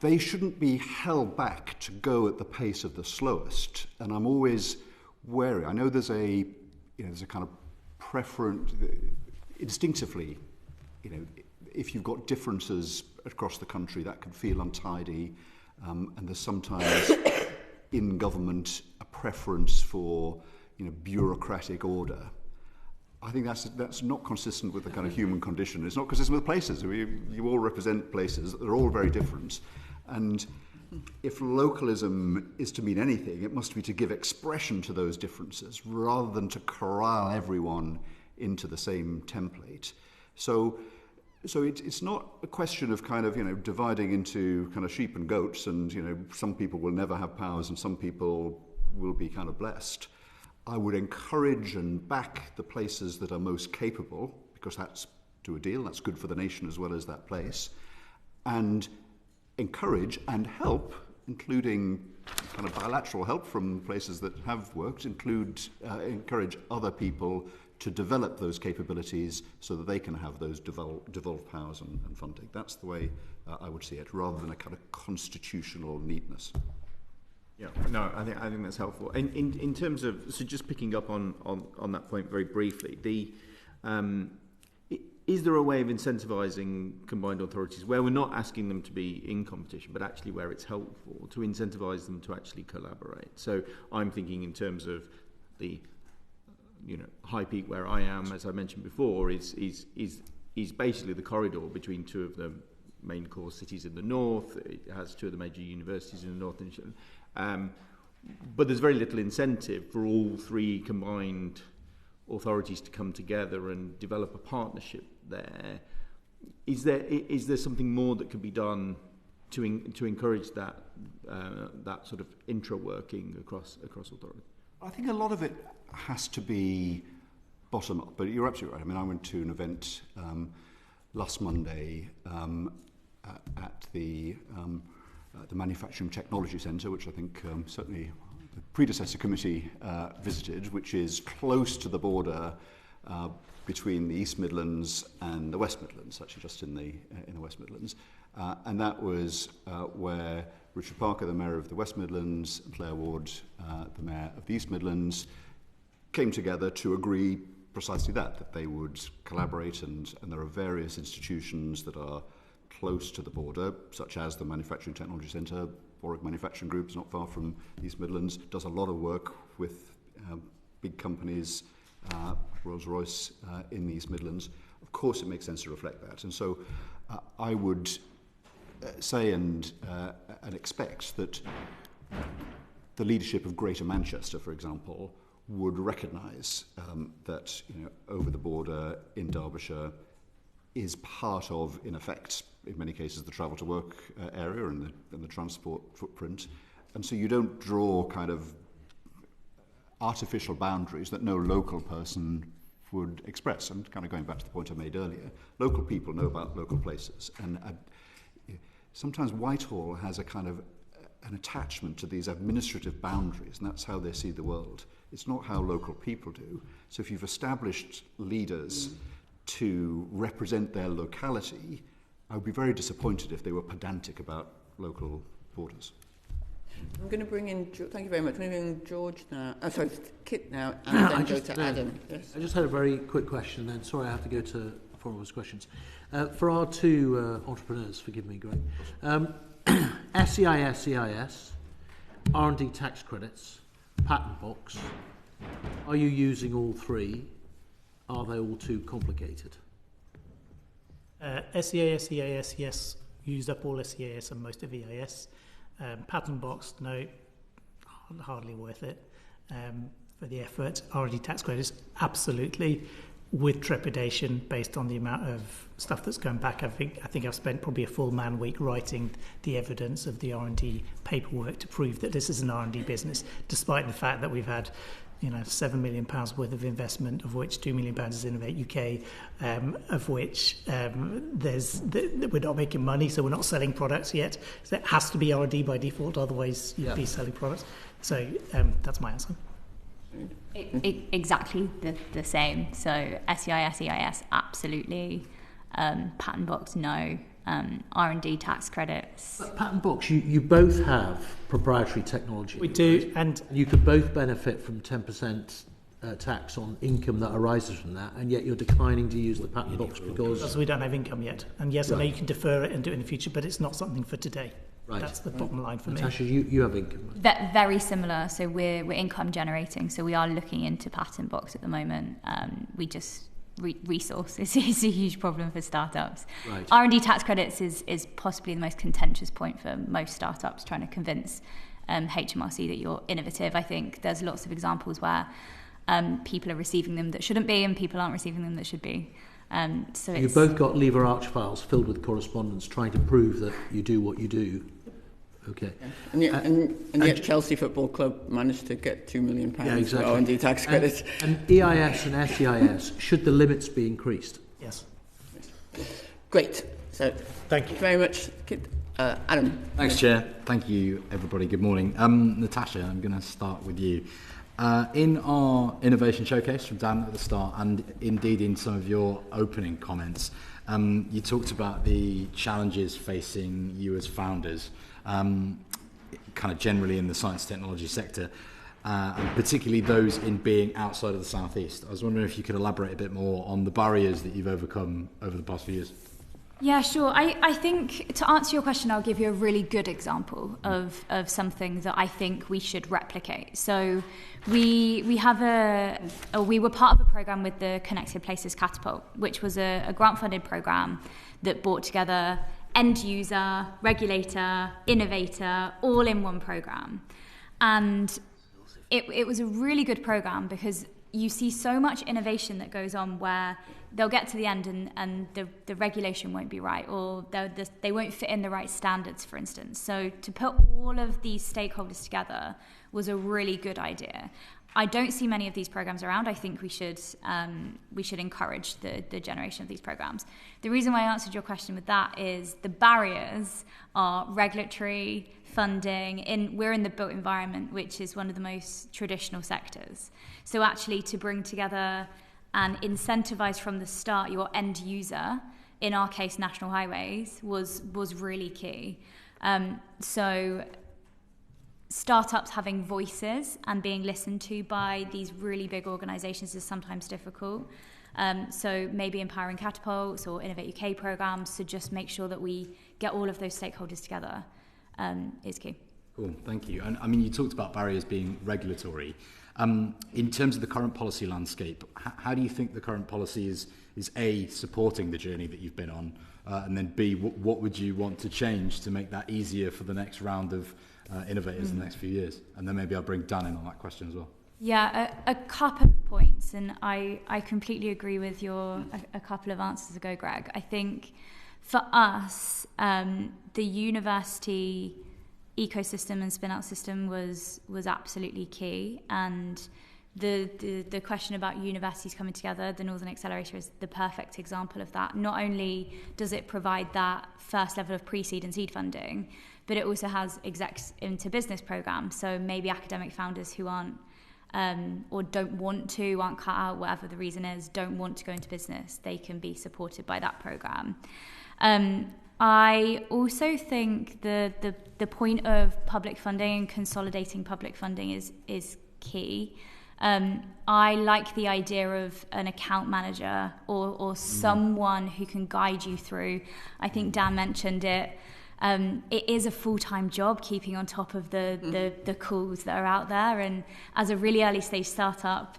They shouldn't be held back to go at the pace of the slowest, and I'm always wary. I know there's a kind of preference instinctively, if you've got differences across the country, that can feel untidy, and there's sometimes in government a preference for bureaucratic order. I think that's not consistent with the kind of human condition. It's not consistent with places. You all represent places. They're all very different, and if localism is to mean anything, it must be to give expression to those differences rather than to corral everyone into the same template. So it's not a question of kind of dividing into kind of sheep and goats, and some people will never have powers and some people will be kind of blessed. I would encourage and back the places that are most capable, because that's to a deal, that's good for the nation as well as that place, and encourage and help, including kind of bilateral help from places that have worked, encourage other people to develop those capabilities so that they can have those devolved powers and funding. That's the way I would see it, rather than a kind of constitutional neatness. Yeah, no, I think that's helpful. And in terms of, so just picking up on that point very briefly, is there a way of incentivising combined authorities where we're not asking them to be in competition, but actually where it's helpful to incentivise them to actually collaborate? So I'm thinking in terms of the High Peak, where I am, as I mentioned before, is basically the corridor between two of the main core cities in the north. It has two of the major universities in the north. But there's very little incentive for all three combined authorities to come together and develop a partnership there. Is there something more that could be done to encourage that sort of intra-working across authorities? I think a lot of it has to be bottom up, but you're absolutely right. I mean, I went to an event last Monday at the Manufacturing Technology Centre, which I think certainly the predecessor committee visited, which is close to the border between the East Midlands and the West Midlands, actually just in the West Midlands. And that was where Richard Parker, the Mayor of the West Midlands, and Claire Ward, the Mayor of the East Midlands, came together to agree precisely that they would collaborate, and there are various institutions that are close to the border, such as the Manufacturing Technology Centre. Warrick Manufacturing Group is not far from the East Midlands, does a lot of work with big companies, Rolls-Royce in the East Midlands. Of course it makes sense to reflect that, and so I would say and expect that the leadership of Greater Manchester, for example, would recognise that over the border in Derbyshire is part of, in effect, in many cases, the travel to work area and the transport footprint, and so you don't draw kind of artificial boundaries that no local person would express. And kind of going back to the point I made earlier, local people know about local places, and sometimes Whitehall has a kind of an attachment to these administrative boundaries, and that's how they see the world. It's not how local people do. So if you've established leaders to represent their locality, I would be very disappointed if they were pedantic about local borders. I'm going to bring in, thank you very much, I'm going to bring in George now, Kit now, and then go to Adam. Yes. I just had a very quick question then. Sorry, I have to go to followers' questions. For our two entrepreneurs, forgive me, Greg, SEIS, CIS, R&D tax credits, patent box, are you using all three? Are they all too complicated? SEIS, EIS, yes, used up all SEIS and most of EIS. Patent box, no, hardly worth it for the effort. R&D tax credits, absolutely, with trepidation based on the amount of stuff that's going back. I think I've spent probably a full man week writing the evidence of the R&D paperwork to prove that this is an R&D business, despite the fact that we've had £7 million worth of investment, of which £2 million is Innovate UK, of which we're not making money, so we're not selling products yet. So it has to be R&D by default, otherwise you'd be selling products. So that's my answer. Exactly the same. So SEIS, EIS, absolutely. Patent box, no. R&D tax credits. But patent box, you both have proprietary technology. We do, right? and you could both benefit from 10% tax on income that arises from that, and yet you're declining to use the patent box because we don't have income yet. And yes, I know you can defer it and do it in the future, but it's not something for today. Right. That's the bottom line for Natasha, me. you have income. Very similar. So we're income generating. So we are looking into patent box at the moment. We just resource is a huge problem for startups. Right. R&D tax credits is possibly the most contentious point for most startups, trying to convince HMRC that you're innovative. I think there's lots of examples where people are receiving them that shouldn't be, and people aren't receiving them that should be. So you've both got lever arch files filled with correspondence trying to prove that you do what you do. Okay. Yeah. And yet Chelsea Football Club managed to get £2 million for R&D tax credits. And EIS and SEIS, should the limits be increased? Yes. Great. So thank you very much, Adam. Thanks, Chair. Thank you, everybody. Good morning. Natasha, I'm going to start with you. In our innovation showcase from Dan at the start, and indeed in some of your opening comments, you talked about the challenges facing you as founders, kind of generally in the science technology sector, and particularly those in being outside of the South East. I was wondering if you could elaborate a bit more on the barriers that you've overcome over the past few years. Yeah, sure. I think to answer your question, I'll give you a really good example of something that I think we should replicate. So we were part of a program with the Connected Places Catapult, which was a grant-funded program that brought together end user, regulator, innovator, all in one program. And it was a really good program because you see so much innovation that goes on where they'll get to the end and the regulation won't be right, or they won't fit in the right standards, for instance. So to put all of these stakeholders together was a really good idea. I don't see many of these programs around. I think we should encourage the generation of these programs. The reason why I answered your question with that is the barriers are regulatory, funding. We're in the built environment, which is one of the most traditional sectors. So actually to bring together and incentivize from the start your end user, in our case National Highways, was really key. So startups having voices and being listened to by these really big organisations is sometimes difficult. So maybe empowering catapults or Innovate UK programs to just make sure that we get all of those stakeholders together is key. Cool, thank you. And I mean, you talked about barriers being regulatory. In terms of the current policy landscape, how do you think the current policy is A, supporting the journey that you've been on, and then B, what would you want to change to make that easier for the next round of innovators in the next few years? And then maybe I'll bring Dan in on that question as well. Yeah, a couple of points, and I completely agree with your a couple of answers ago, Greg. I think for us, the university ecosystem and spin-out system was absolutely key, and the question about universities coming together, the Northern Accelerator is the perfect example of that. Not only does it provide that first level of pre-seed and seed funding, but it also has execs into business programs. So maybe academic founders who aren't or don't want to, aren't cut out, whatever the reason is, don't want to go into business, they can be supported by that program. I also think the point of public funding and consolidating public funding is key. I like the idea of an account manager or someone who can guide you through. I think Dan mentioned it. It is a full-time job keeping on top of the calls that are out there, and as a really early stage startup,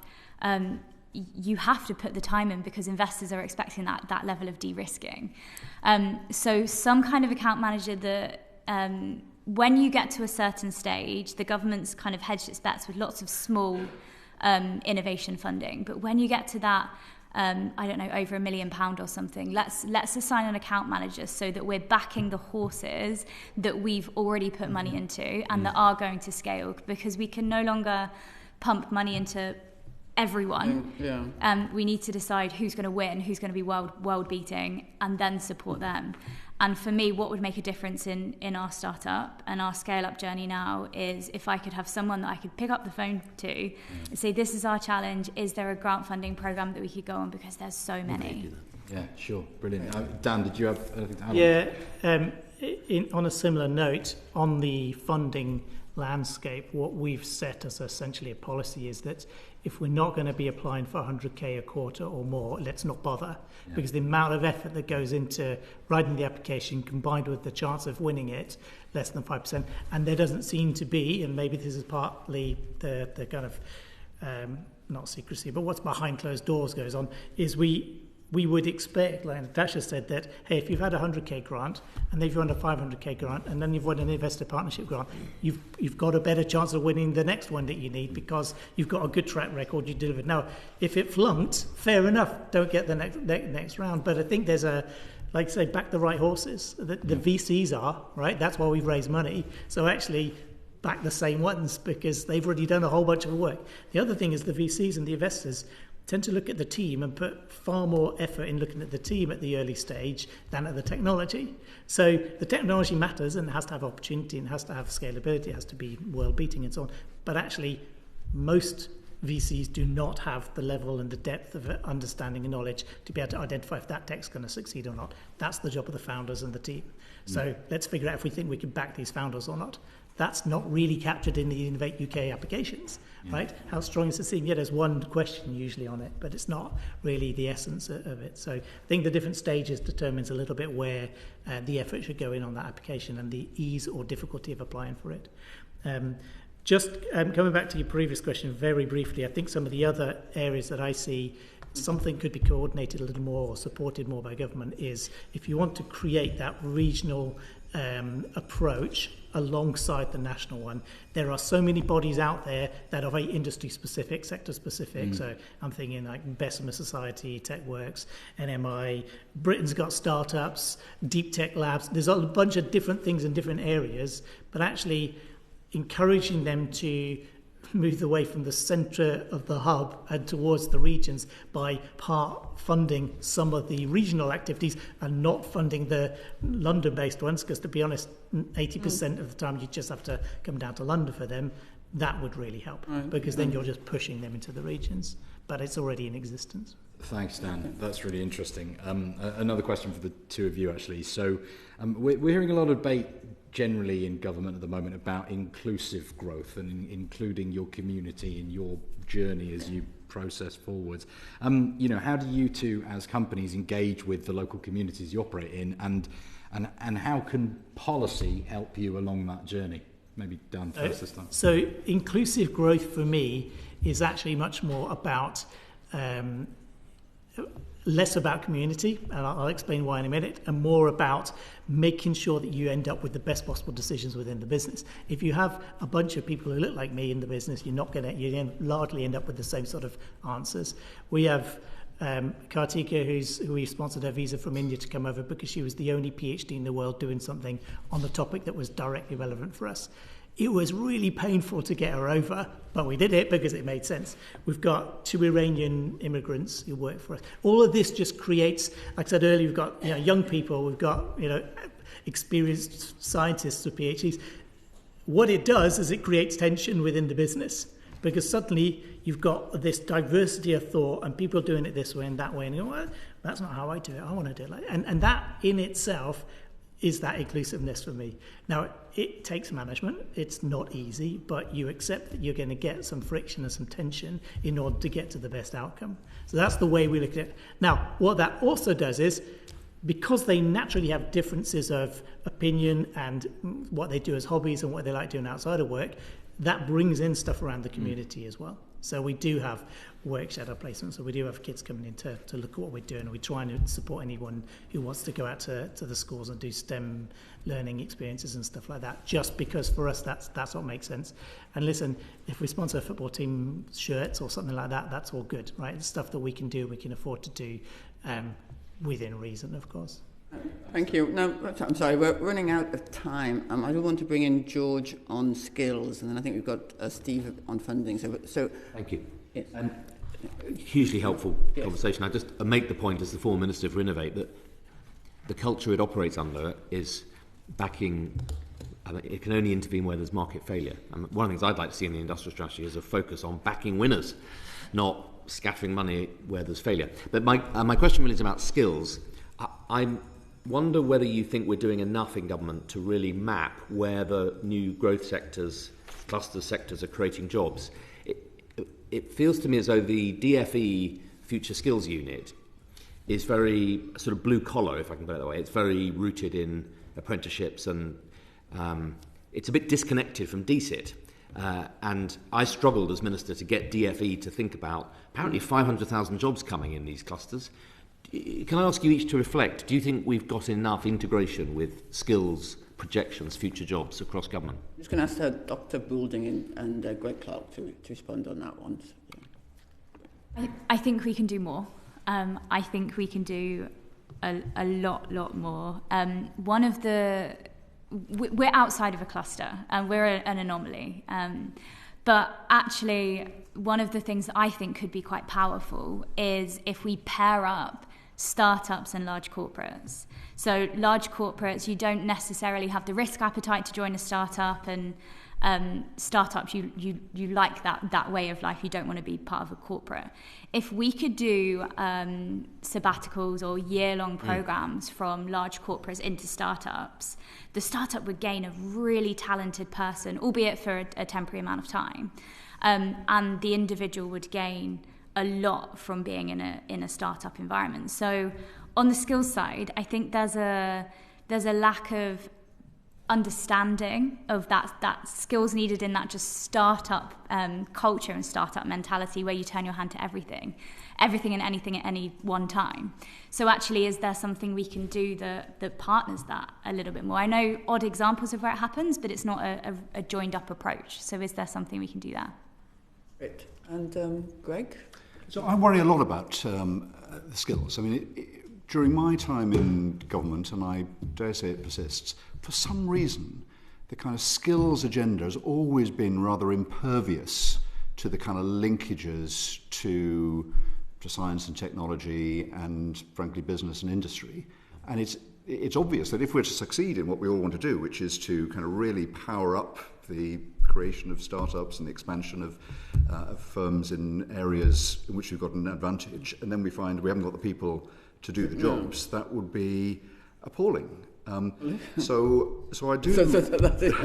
you have to put the time in because investors are expecting that level of de-risking. So some kind of account manager that when you get to a certain stage, the government's kind of hedged its bets with lots of small innovation funding, but when you get to that I don't know, over £1 million or something, let's assign an account manager so that we're backing the horses that we've already put money into and that are going to scale, because we can no longer pump money into everyone. We need to decide who's going to win, who's going to be world beating, and then support them. And for me, what would make a difference in our startup and our scale-up journey now is if I could have someone that I could pick up the phone to and say, this is our challenge, is there a grant funding program that we could go on, because there's so many. Yeah, sure, brilliant. Dan, did you have anything to add? Yeah, on a similar note, on the funding landscape, what we've set as essentially a policy is that if we're not going to be applying for 100k a quarter or more, let's not bother, because the amount of effort that goes into writing the application combined with the chance of winning it, less than 5%, and there doesn't seem to be, and maybe this is partly the kind of not secrecy, but what's behind closed doors goes on, is we would expect, like Natasha said, that, hey, if you've had a 100k grant and then you've won a 500k grant and then you've won an investor partnership grant, you've got a better chance of winning the next one that you need because you've got a good track record, you delivered. Now, if it flunked, fair enough, don't get the next round. But I think there's like say, back the right horses. The VCs are, right? That's why we've raised money. So actually, back the same ones because they've already done a whole bunch of work. The other thing is the VCs and the investors tend to look at the team and put far more effort in looking at the team at the early stage than at the technology. So the technology matters and has to have opportunity and has to have scalability, it has to be world-beating and so on. But actually, most VCs do not have the level and the depth of understanding and knowledge to be able to identify if that tech's going to succeed or not. That's the job of the founders and the team. So let's figure out if we think we can back these founders or not. That's not really captured in the Innovate UK applications, right? How strong is the scene? Yeah, there's one question usually on it, but it's not really the essence of it. So I think the different stages determines a little bit where the effort should go in on that application and the ease or difficulty of applying for it. Coming back to your previous question very briefly, I think some of the other areas that I see something could be coordinated a little more or supported more by government is if you want to create that regional approach alongside the national one. There are so many bodies out there that are very industry specific, sector specific. So I'm thinking like Bessemer Society, TechWorks, NMI, Britain's got startups, Deep Tech Labs. There's a bunch of different things in different areas, but actually encouraging them to move away from the centre of the hub and towards the regions by part funding some of the regional activities and not funding the London-based ones, because to be honest, 80% of the time you just have to come down to London for them. That would really help, because then you're just pushing them into the regions, but it's already in existence. Thanks, Dan. That's really interesting. Another question for the two of you, actually. So we're hearing a lot of debate generally in government at the moment about inclusive growth and including your community in your journey as you process forwards. How do you two as companies engage with the local communities you operate in, and how can policy help you along that journey? Maybe Dan first this time. So inclusive growth for me is actually much more about less about community, and I'll explain why in a minute, and more about making sure that you end up with the best possible decisions within the business. If you have a bunch of people who look like me in the business, you're largely end up with the same sort of answers. We have Kartika, who we sponsored her visa from India to come over because she was the only PhD in the world doing something on the topic that was directly relevant for us. It was really painful to get her over, but we did it because it made sense. We've got 2 Iranian immigrants who work for us. All of this just creates, like I said earlier, we've got young people, we've got experienced scientists with PhDs. What it does is it creates tension within the business, because suddenly you've got this diversity of thought and people doing it this way and that way, and you go, well, that's not how I do it. I want to do it like that. And that in itself is that inclusiveness for me. Now, it takes management. It's not easy, but you accept that you're going to get some friction and some tension in order to get to the best outcome. So that's the way we look at it. Now, what that also does is, because they naturally have differences of opinion and what they do as hobbies and what they like doing outside of work, that brings in stuff around the community as well. So we do have work shadow placements, so we do have kids coming in to look at what we're doing, and we try and support anyone who wants to go out to the schools and do STEM learning experiences and stuff like that, just because for us that's what makes sense. And listen, if we sponsor a football team shirts or something like that, that's all good, right? It's stuff that we can do, we can afford to do within reason, of course. Thank you. Now, I'm sorry, we're running out of time. I do want to bring in George on skills, and then I think we've got Steve on funding. So thank you. Yes. Hugely helpful conversation. I just make the point as the former Minister for Innovate that the culture it operates under is backing. It can only intervene where there's market failure. And one of the things I'd like to see in the industrial strategy is a focus on backing winners, not scattering money where there's failure. But my question really is about skills. I wonder whether you think we're doing enough in government to really map where the new growth sectors, cluster sectors, are creating jobs. It feels to me as though the DFE Future Skills Unit is very sort of blue collar, if I can put it that way. It's very rooted in apprenticeships, and it's a bit disconnected from DSIT. And I struggled as Minister to get DFE to think about apparently 500,000 jobs coming in these clusters. Can I ask you each to reflect? Do you think we've got enough integration with skills, projections, future jobs across government? I'm just going to ask Dr. Boulding and Greg Clark to respond on that one. I think we can do more. I think we can do a lot more. One of the... We're outside of a cluster, and we're an anomaly. But actually, one of the things that I think could be quite powerful is if we pair up startups and large corporates. So large corporates, you don't necessarily have the risk appetite to join a startup, and startups, you like that way of life. You don't want to be part of a corporate. If we could do sabbaticals or year-long programs from large corporates into startups, the startup would gain a really talented person, albeit for a temporary amount of time, and the individual would gain a lot from being in a startup environment. So on the skills side, I think there's a lack of understanding of that skills needed in that just startup culture and startup mentality where you turn your hand to everything and anything at any one time. So actually, is there something we can do that partners that a little bit more? I know odd examples of where it happens, but it's not a joined up approach. So is there something we can do there? Great. And Greg? So I worry a lot about the skills. I mean, during my time in government, and I dare say it persists, for some reason, the kind of skills agenda has always been rather impervious to the kind of linkages to science and technology and, frankly, business and industry. And it's obvious that if we're to succeed in what we all want to do, which is to kind of really power up the creation of startups and the expansion of firms in areas in which we've got an advantage, and then we find we haven't got the people to do the jobs, that would be appalling. So I do.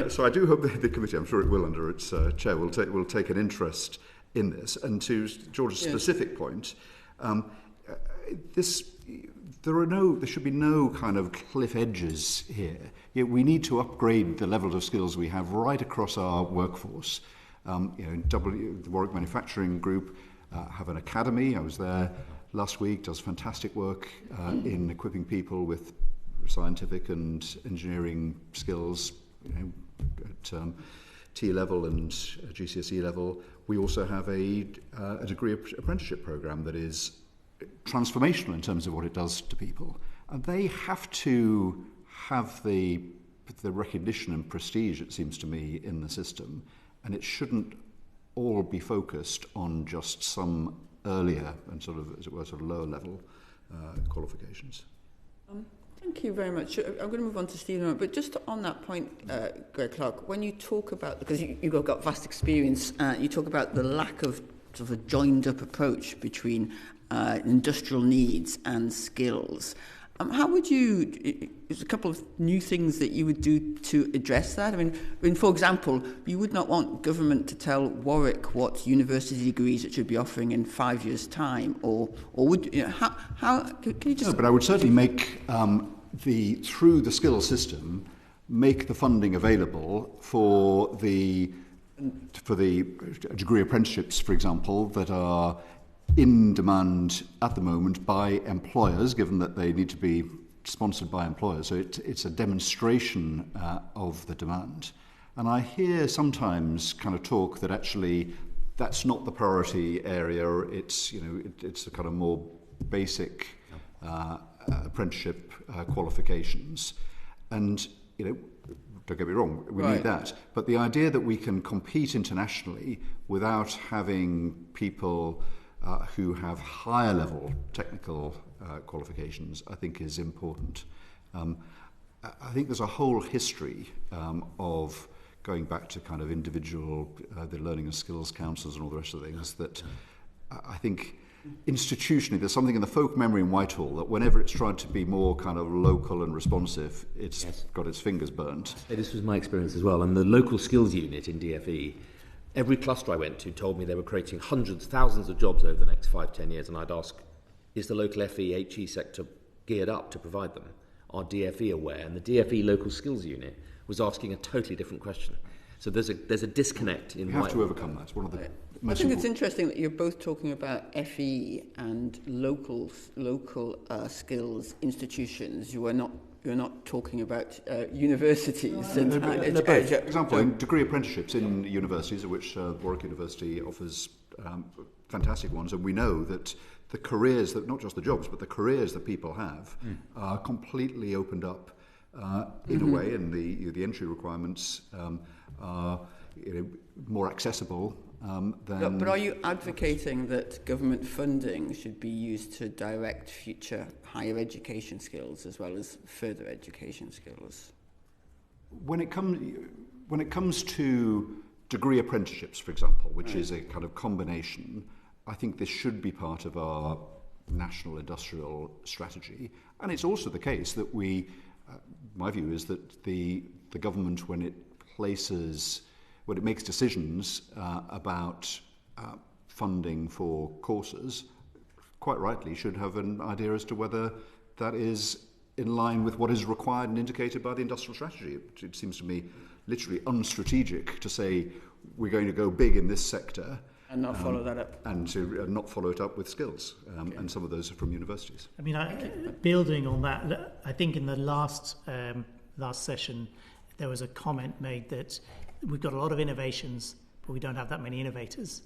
So I do hope that the committee, I'm sure it will, under its chair, will take an interest in this. And to George's specific point, there should be no kind of cliff edges here. We need to upgrade the level of skills we have right across our workforce. The Warrick Manufacturing Group have an academy. I was there last week. Does fantastic work in equipping people with scientific and engineering skills, at T level and GCSE level. We also have a degree apprenticeship program that is transformational in terms of what it does to people, and they have to have the recognition and prestige, it seems to me, in the system, and it shouldn't all be focused on just some earlier and sort of lower level qualifications. Thank you very much. I'm going to move on to Stephen, but just on that point, Greg Clark, when you talk about, because you've got vast experience, you talk about the lack of sort of a joined-up approach between industrial needs and skills. How would you, there's a couple of new things that you would do to address that? I mean, for example, you would not want government to tell Warwick what university degrees it should be offering in 5 years' time, or would, how can you just... No, but I would certainly make, through the skills system, make the funding available for the degree apprenticeships, for example, that are in demand at the moment by employers, given that they need to be sponsored by employers. So it's a demonstration of the demand. And I hear sometimes kind of talk that actually that's not the priority area. It's the kind of more basic apprenticeship qualifications. And don't get me wrong, we need that. But the idea that we can compete internationally without having people who have higher level technical qualifications, I think is important. I think there's a whole history of going back to kind of individual, the learning and skills councils and all the rest of the things that I think institutionally there's something in the folk memory in Whitehall that whenever it's tried to be more kind of local and responsive, it's got its fingers burnt. This was my experience as well. And the local skills unit in DFE, every cluster I went to told me they were creating hundreds, thousands of jobs over the next 5-10 years. And I'd ask, is the local FE, HE sector geared up to provide them? Are DFE aware? And the DFE local skills unit was asking a totally different question. So there's a disconnect in we have to overcome that. It's one of the I think it's interesting that you're both talking about FE and local skills institutions. You're not talking about universities. For example, in degree apprenticeships in universities, of which Warwick University offers fantastic ones, and we know that the careers, that not just the jobs, but the careers that people have are completely opened up in a way, and the entry requirements are more accessible. But are you advocating that government funding should be used to direct future higher education skills as well as further education skills? When it comes, when it comes to degree apprenticeships, for example, which is a kind of combination, I think this should be part of our national industrial strategy. And it's also the case that my view is that the government, when it makes decisions about funding for courses, quite rightly should have an idea as to whether that is in line with what is required and indicated by the industrial strategy. It seems to me literally unstrategic to say we're going to go big in this sector and not follow that up, and to not follow it up with skills. And some of those are from universities. I mean, building on that, I think in the last session there was a comment made that we've got a lot of innovations, but we don't have that many innovators.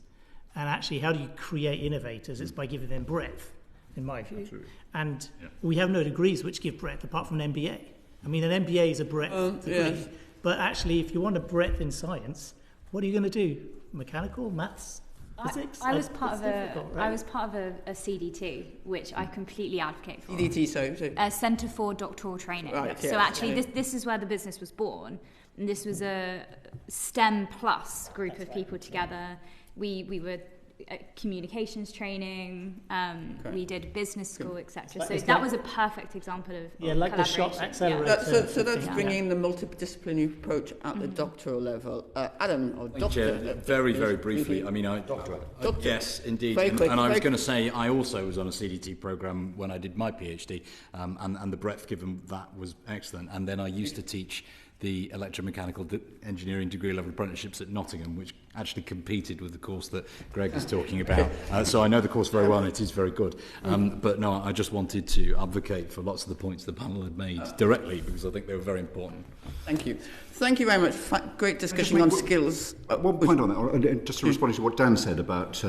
And actually, how do you create innovators? It's by giving them breadth, in my view. Absolutely. And we have no degrees which give breadth apart from an MBA. I mean, an MBA is a breadth degree. Yes. But actually, if you want a breadth in science, what are you going to do? Mechanical, maths, physics? I was part of a CDT, which I completely advocate for. CDT, so a Centre for Doctoral Training. Right, so actually, this is where the business was born. And this was a STEM plus group of people together. We were communications training, we did business school, etc. So that was a perfect example of like the shop accelerator. So that's bringing the multidisciplinary approach at the doctoral level. Adam, or Doctor? Very, very briefly. I mean, Doctor. Yes, indeed. And I was going to say, I also was on a CDT programme when I did my PhD, and the breadth given that was excellent. And then I used to teach the electromechanical engineering degree level apprenticeships at Nottingham, which actually competed with the course that Greg is talking about. So I know the course very well, and it is very good. But no, I just wanted to advocate for lots of the points the panel had made directly, because I think they were very important. Thank you. Thank you very much. Great discussion on skills. One point on that, just to respond to what Dan said about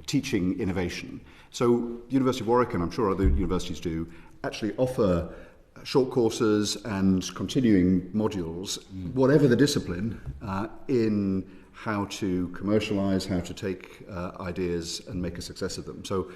teaching innovation. So University of Warrick, and I'm sure other universities do, actually offer short courses and continuing modules, whatever the discipline, in how to commercialise, how to take ideas and make a success of them. So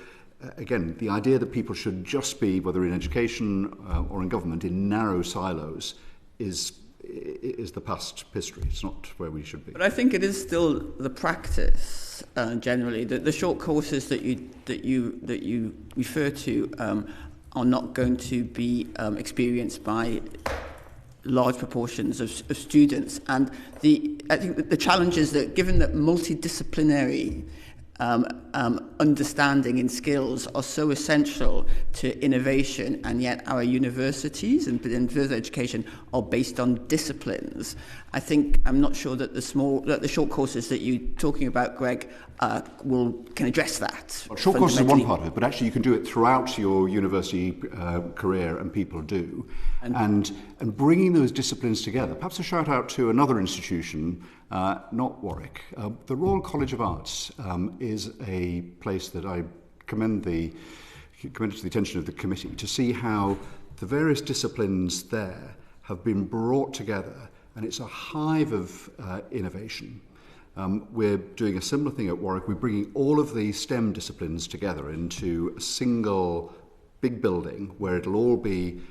again, the idea that people should just be, whether in education or in government, in narrow silos is the past history. It's not where we should be. But I think it is still the practice generally. The short courses that you refer to are not going to be experienced by large proportions of students. And I think that the challenge is that given that multidisciplinary understanding and skills are so essential to innovation, and yet our universities and further education are based on disciplines, I'm not sure that the short courses that you're talking about, Greg, can address that. Well, short courses are one part of it, but actually you can do it throughout your university career, and people do. And bringing those disciplines together. Perhaps a shout out to another institution, not Warwick. The Royal College of Arts is a place that I commend to the attention of the committee to see how the various disciplines there have been brought together, and it's a hive of innovation. We're doing a similar thing at Warwick. We're bringing all of the STEM disciplines together into a single big building where it'll all be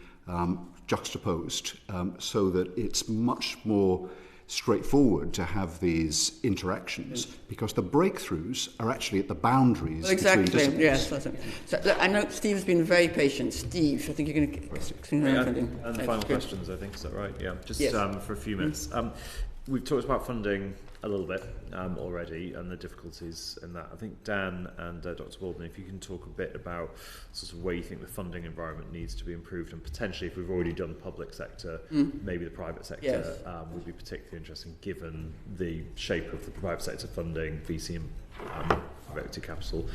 juxtaposed, so that it's much more straightforward to have these interactions, because the breakthroughs are actually at the boundaries between disciplines. Yes, that's it. So, I know Steve has been very patient. Steve, I think you're going to... And the final questions, I think, is that right? Yeah, just for a few minutes. We've talked about funding a little bit already, and the difficulties in that. I think Dan and Dr. Boulding, if you can talk a bit about sort of where you think the funding environment needs to be improved, and potentially, if we've already done the public sector, maybe the private sector would be particularly interesting, given the shape of the private sector funding, VC and private equity capital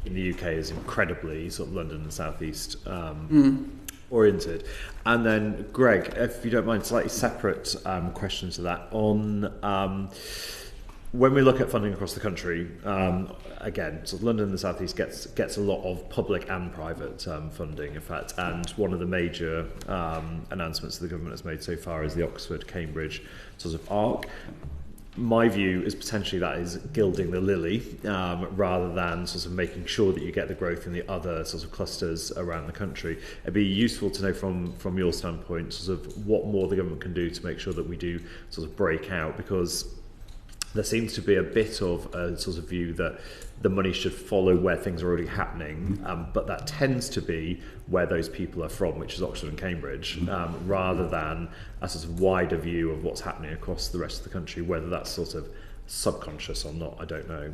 in the UK is incredibly sort of London and South East oriented. And then Greg, if you don't mind, slightly separate question to that on when we look at funding across the country, again, sort of London and the South East gets a lot of public and private funding, in fact, and one of the major announcements the government has made so far is the Oxford-Cambridge sort of arc. my view is potentially that is gilding the lily rather than sort of making sure that you get the growth in the other sort of clusters around the country. It'd be useful to know from your standpoint sort of what more the government can do to make sure that we do sort of break out, because there seems to be a bit of a sort of view that the money should follow where things are already happening, but that tends to be where those people are from, which is Oxford and Cambridge, rather than a sort of wider view of what's happening across the rest of the country. Whether that's sort of subconscious or not, I don't know.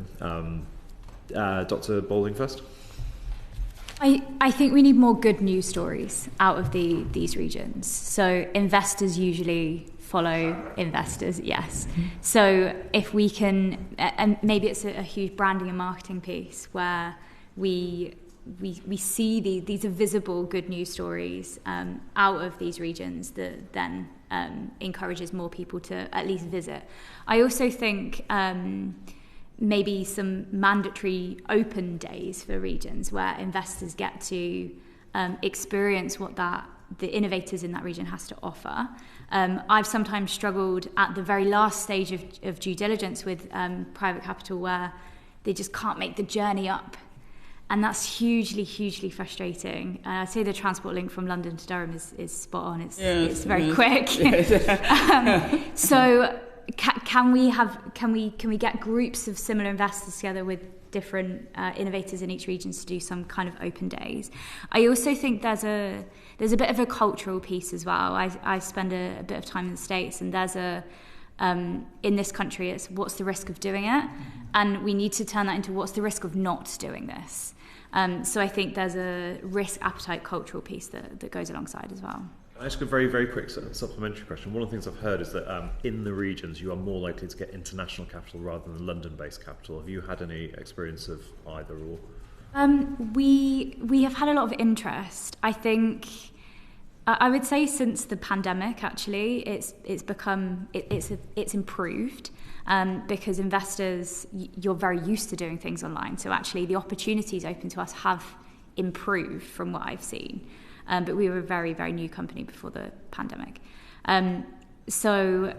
Dr. Boulding first. I think we need more good news stories out of these regions. So investors usually follow investors, yes. So if we can, and maybe it's a huge branding and marketing piece where we see these are visible good news stories out of these regions that then encourages more people to at least visit. I also think maybe some mandatory open days for regions where investors get to experience what the innovators in that region has to offer. I've sometimes struggled at the very last stage of due diligence with private capital where they just can't make the journey up. And that's hugely, hugely frustrating. I'd say the transport link from London to Durham is spot on. It's very quick. So can we get groups of similar investors together with different innovators in each region to do some kind of open days? I also think there's a bit of a cultural piece as well. I spend a bit of time in the States, and there's in this country, it's what's the risk of doing it? And we need to turn that into what's the risk of not doing this? So I think there's a risk appetite cultural piece that goes alongside as well. I ask a very, very quick supplementary question. One of the things I've heard is that in the regions you are more likely to get international capital rather than London-based capital. Have you had any experience of either or? We have had a lot of interest. I think I would say since the pandemic, actually, it's improved because investors, you're very used to doing things online. So actually, the opportunities open to us have improved from what I've seen. But we were a very, very new company before the pandemic. So,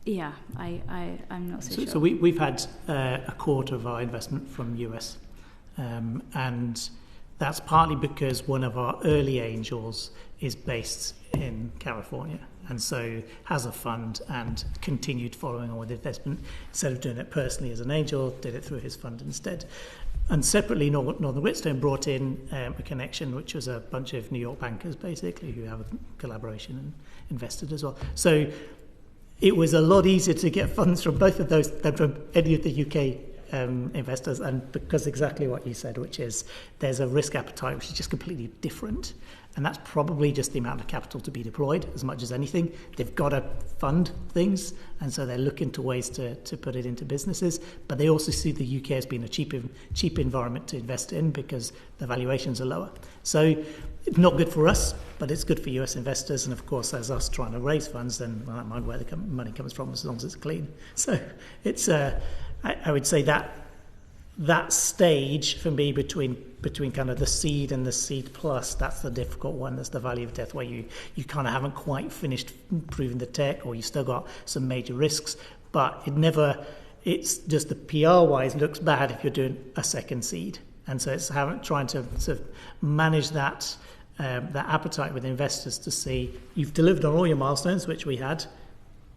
yeah, I'm not so sure. So we've had a quarter of our investment from US. And that's partly because one of our early angels is based in California, and so has a fund and continued following on with investment. Instead of doing it personally as an angel, did it through his fund instead. And separately, Northern Whitstone brought in a connection, which was a bunch of New York bankers, basically, who have a collaboration and invested as well. So it was a lot easier to get funds from both of those than from any of the UK investors, and because exactly what you said, which is there's a risk appetite which is just completely different, and that's probably just the amount of capital to be deployed as much as anything. They've got to fund things, and so they're looking to ways to put it into businesses, but they also see the UK as being a cheap environment to invest in because the valuations are lower. So it's not good for us, but it's good for US investors, and of course as us trying to raise funds, then I don't mind where the money comes from as long as it's clean. So it's I would say that stage for me between kind of the seed and the seed plus, that's the difficult one. That's the valley of death where you kind of haven't quite finished proving the tech, or you still got some major risks, but it's just the PR wise looks bad if you're doing a second seed. And so it's trying to sort of manage that appetite with investors to see you've delivered on all your milestones, which we had,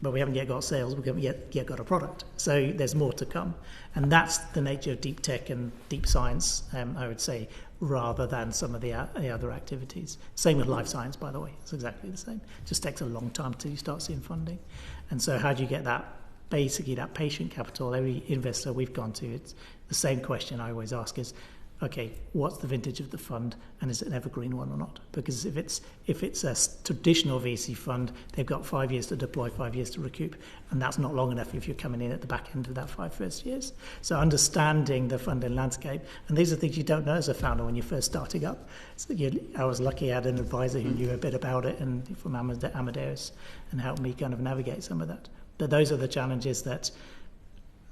but we haven't yet got sales, we haven't yet got a product. So there's more to come. And that's the nature of deep tech and deep science, I would say, rather than some of the other activities. Same with life science, by the way. It's exactly the same. It just takes a long time till you start seeing funding. And so how do you get that, basically that patient capital? Every investor we've gone to, it's the same question I always ask is, okay, what's the vintage of the fund, and is it an evergreen one or not? Because if it's a traditional VC fund, they've got 5 years to deploy, 5 years to recoup, and that's not long enough if you're coming in at the back end of that 5 first years. So understanding the funding landscape, and these are things you don't know as a founder when you're first starting up. So I was lucky I had an advisor who knew a bit about it, and from Amadeus, and helped me kind of navigate some of that. But those are the challenges that,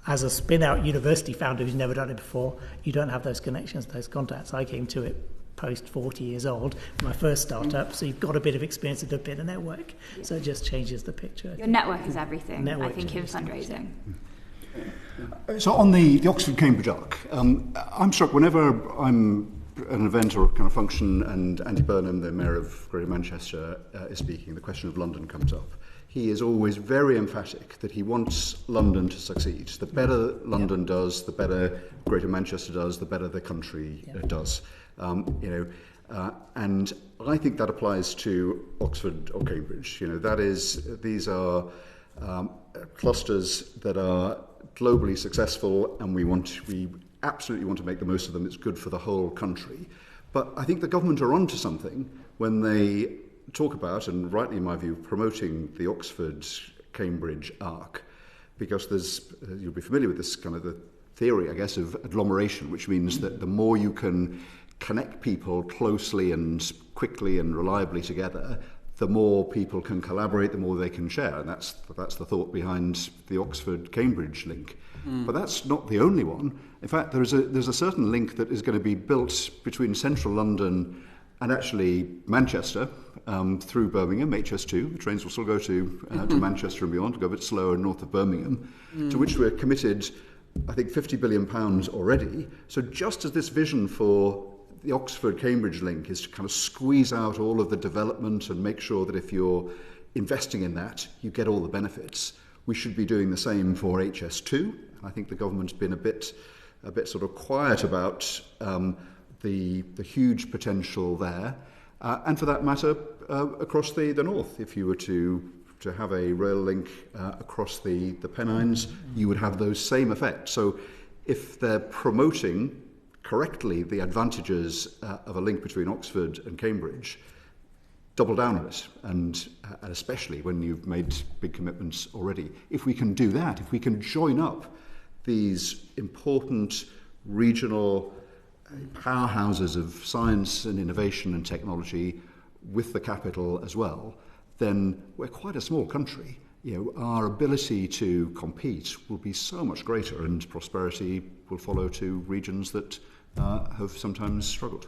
as a spin-out university founder who's never done it before, you don't have those connections, those contacts. I came to it post 40 years old, my first startup, so you've got a bit of experience of a bit of network. Yeah. So it just changes the picture. Your network is everything, I think, in fundraising. So on the Oxford-Cambridge arc, I'm struck whenever I'm at an event or a kind of function and Andy Burnham, the Mayor of Greater Manchester, is speaking, the question of London comes up. He is always very emphatic that he wants London to succeed. The better London does, the better Greater Manchester does, the better the country does. And I think that applies to Oxford or Cambridge. These are clusters that are globally successful, and we absolutely want to make the most of them. It's good for the whole country. But I think the government are onto something when they talk about, and rightly in my view, promoting the Oxford-Cambridge arc, because you'll be familiar with this kind of the theory, I guess, of agglomeration, which means that the more you can connect people closely and quickly and reliably together, the more people can collaborate, the more they can share. And that's the thought behind the Oxford-Cambridge link. But that's not the only one. In fact, there's a certain link that is going to be built between central London and actually Manchester through Birmingham, HS2. The trains will still go to Manchester and beyond, go a bit slower north of Birmingham, to which we're committed, I think, £50 billion already. So just as this vision for the Oxford-Cambridge link is to kind of squeeze out all of the development and make sure that if you're investing in that, you get all the benefits, we should be doing the same for HS2. I think the government's been a bit sort of quiet about the huge potential there, and for that matter, across the north. If you were to have a rail link across the Pennines, you would have those same effects. So if they're promoting correctly the advantages of a link between Oxford and Cambridge, double down on it, and especially when you've made big commitments already. If we can do that, if we can join up these important regional powerhouses of science and innovation and technology with the capital as well, then we're quite a small country. Our ability to compete will be so much greater, and prosperity will follow to regions that have sometimes struggled.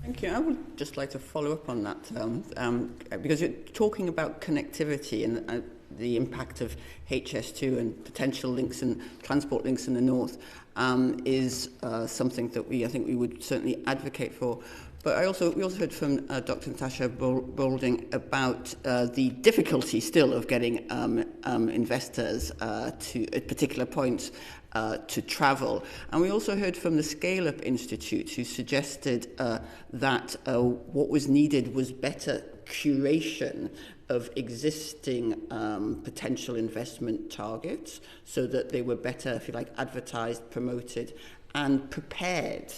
Thank you. I would just like to follow up on that, because you're talking about connectivity and the impact of HS2 and potential links and transport links in the north is something that I think we would certainly advocate for. But we also heard from Dr. Natasha Boulding about the difficulty still of getting investors to at particular points to travel. And we also heard from the Scale Up Institute, who suggested that what was needed was better curation of existing potential investment targets, so that they were better, if you like, advertised, promoted, and prepared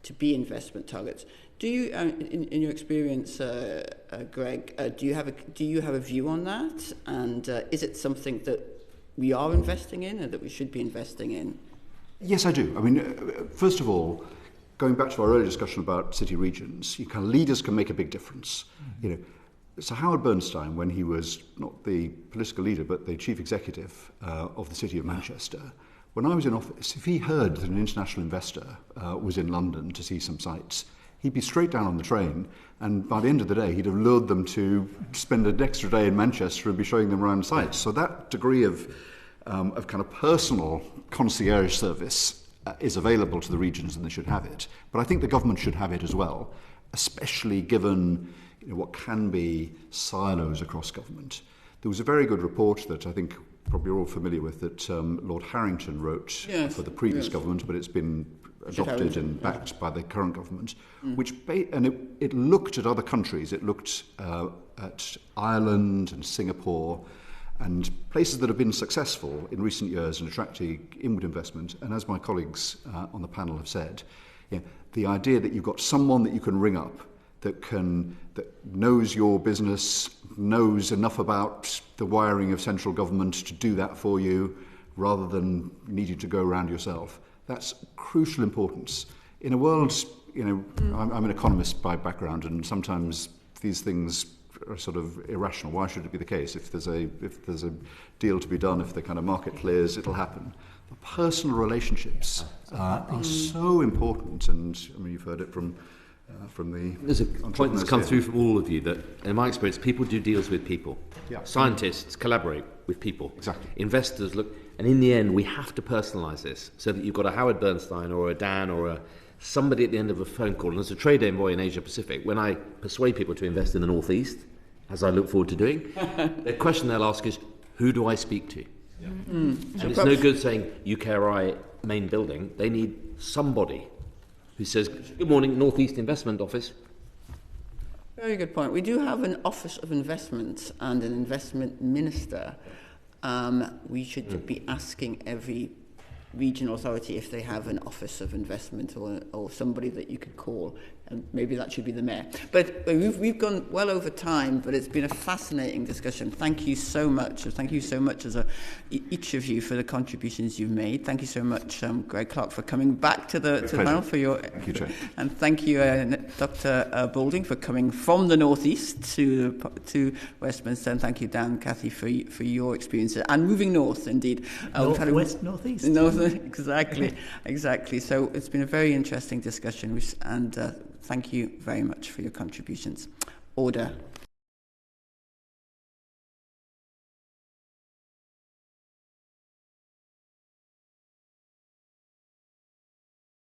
to be investment targets. Do you, in your experience, Greg, do you have a view on that? And is it something that we are investing in, or that we should be investing in? Yes, I do. I mean, first of all, going back to our earlier discussion about city regions, leaders can make a big difference. So Howard Bernstein, when he was not the political leader but the chief executive of the City of Manchester, when I was in office, if he heard that an international investor was in London to see some sites, he'd be straight down on the train, and by the end of the day, he'd have lured them to spend an extra day in Manchester and be showing them around sites. So that degree of kind of personal concierge service is available to the regions, and they should have it. But I think the government should have it as well, especially given what can be silos across government. There was a very good report that I think probably you're all familiar with that Lord Harrington wrote for the previous government, but it's been adopted and backed by the current government, which it looked at other countries. It looked at Ireland and Singapore and places that have been successful in recent years in attracting inward investment. And as my colleagues on the panel have said, the idea that you've got someone that you can ring up that knows your business, knows enough about the wiring of central government to do that for you, rather than needing to go around yourself. That's crucial importance. In a world, I'm an economist by background, and sometimes these things are sort of irrational. Why should it be the case? If there's a deal to be done, if the kind of market clears, it'll happen. The personal relationships are so important, and I mean, you've heard it from the... There's a point that's come through from all of you that, in my experience, people do deals with people. Yeah. Scientists collaborate with people. Exactly. Investors look... And in the end, we have to personalise this so that you've got a Howard Bernstein or a Dan or somebody at the end of a phone call. And as a trade envoy in Asia Pacific, when I persuade people to invest in the North East, as I look forward to doing, the question they'll ask is, who do I speak to? Yeah. And it's no good saying UKRI main building. They need somebody who says, good morning, North East Investment Office. Very good point. We do have an Office of Investment and an Investment Minister. We should be asking every regional authority if they have an Office of Investment or somebody that you could call, and maybe that should be the Mayor. But we've gone well over time, but it's been a fascinating discussion. Thank you so much. Thank you so much each of you for the contributions you've made. Thank you so much, Greg Clark, for coming back to the panel for your... Thank you, Chair. And thank you, Dr. Boulding, for coming from the North East to Westminster. And thank you, Dan, Cathie, for your experiences. And moving north, indeed. North East. Exactly. So it's been a very interesting discussion, and thank you very much for your contributions. Order.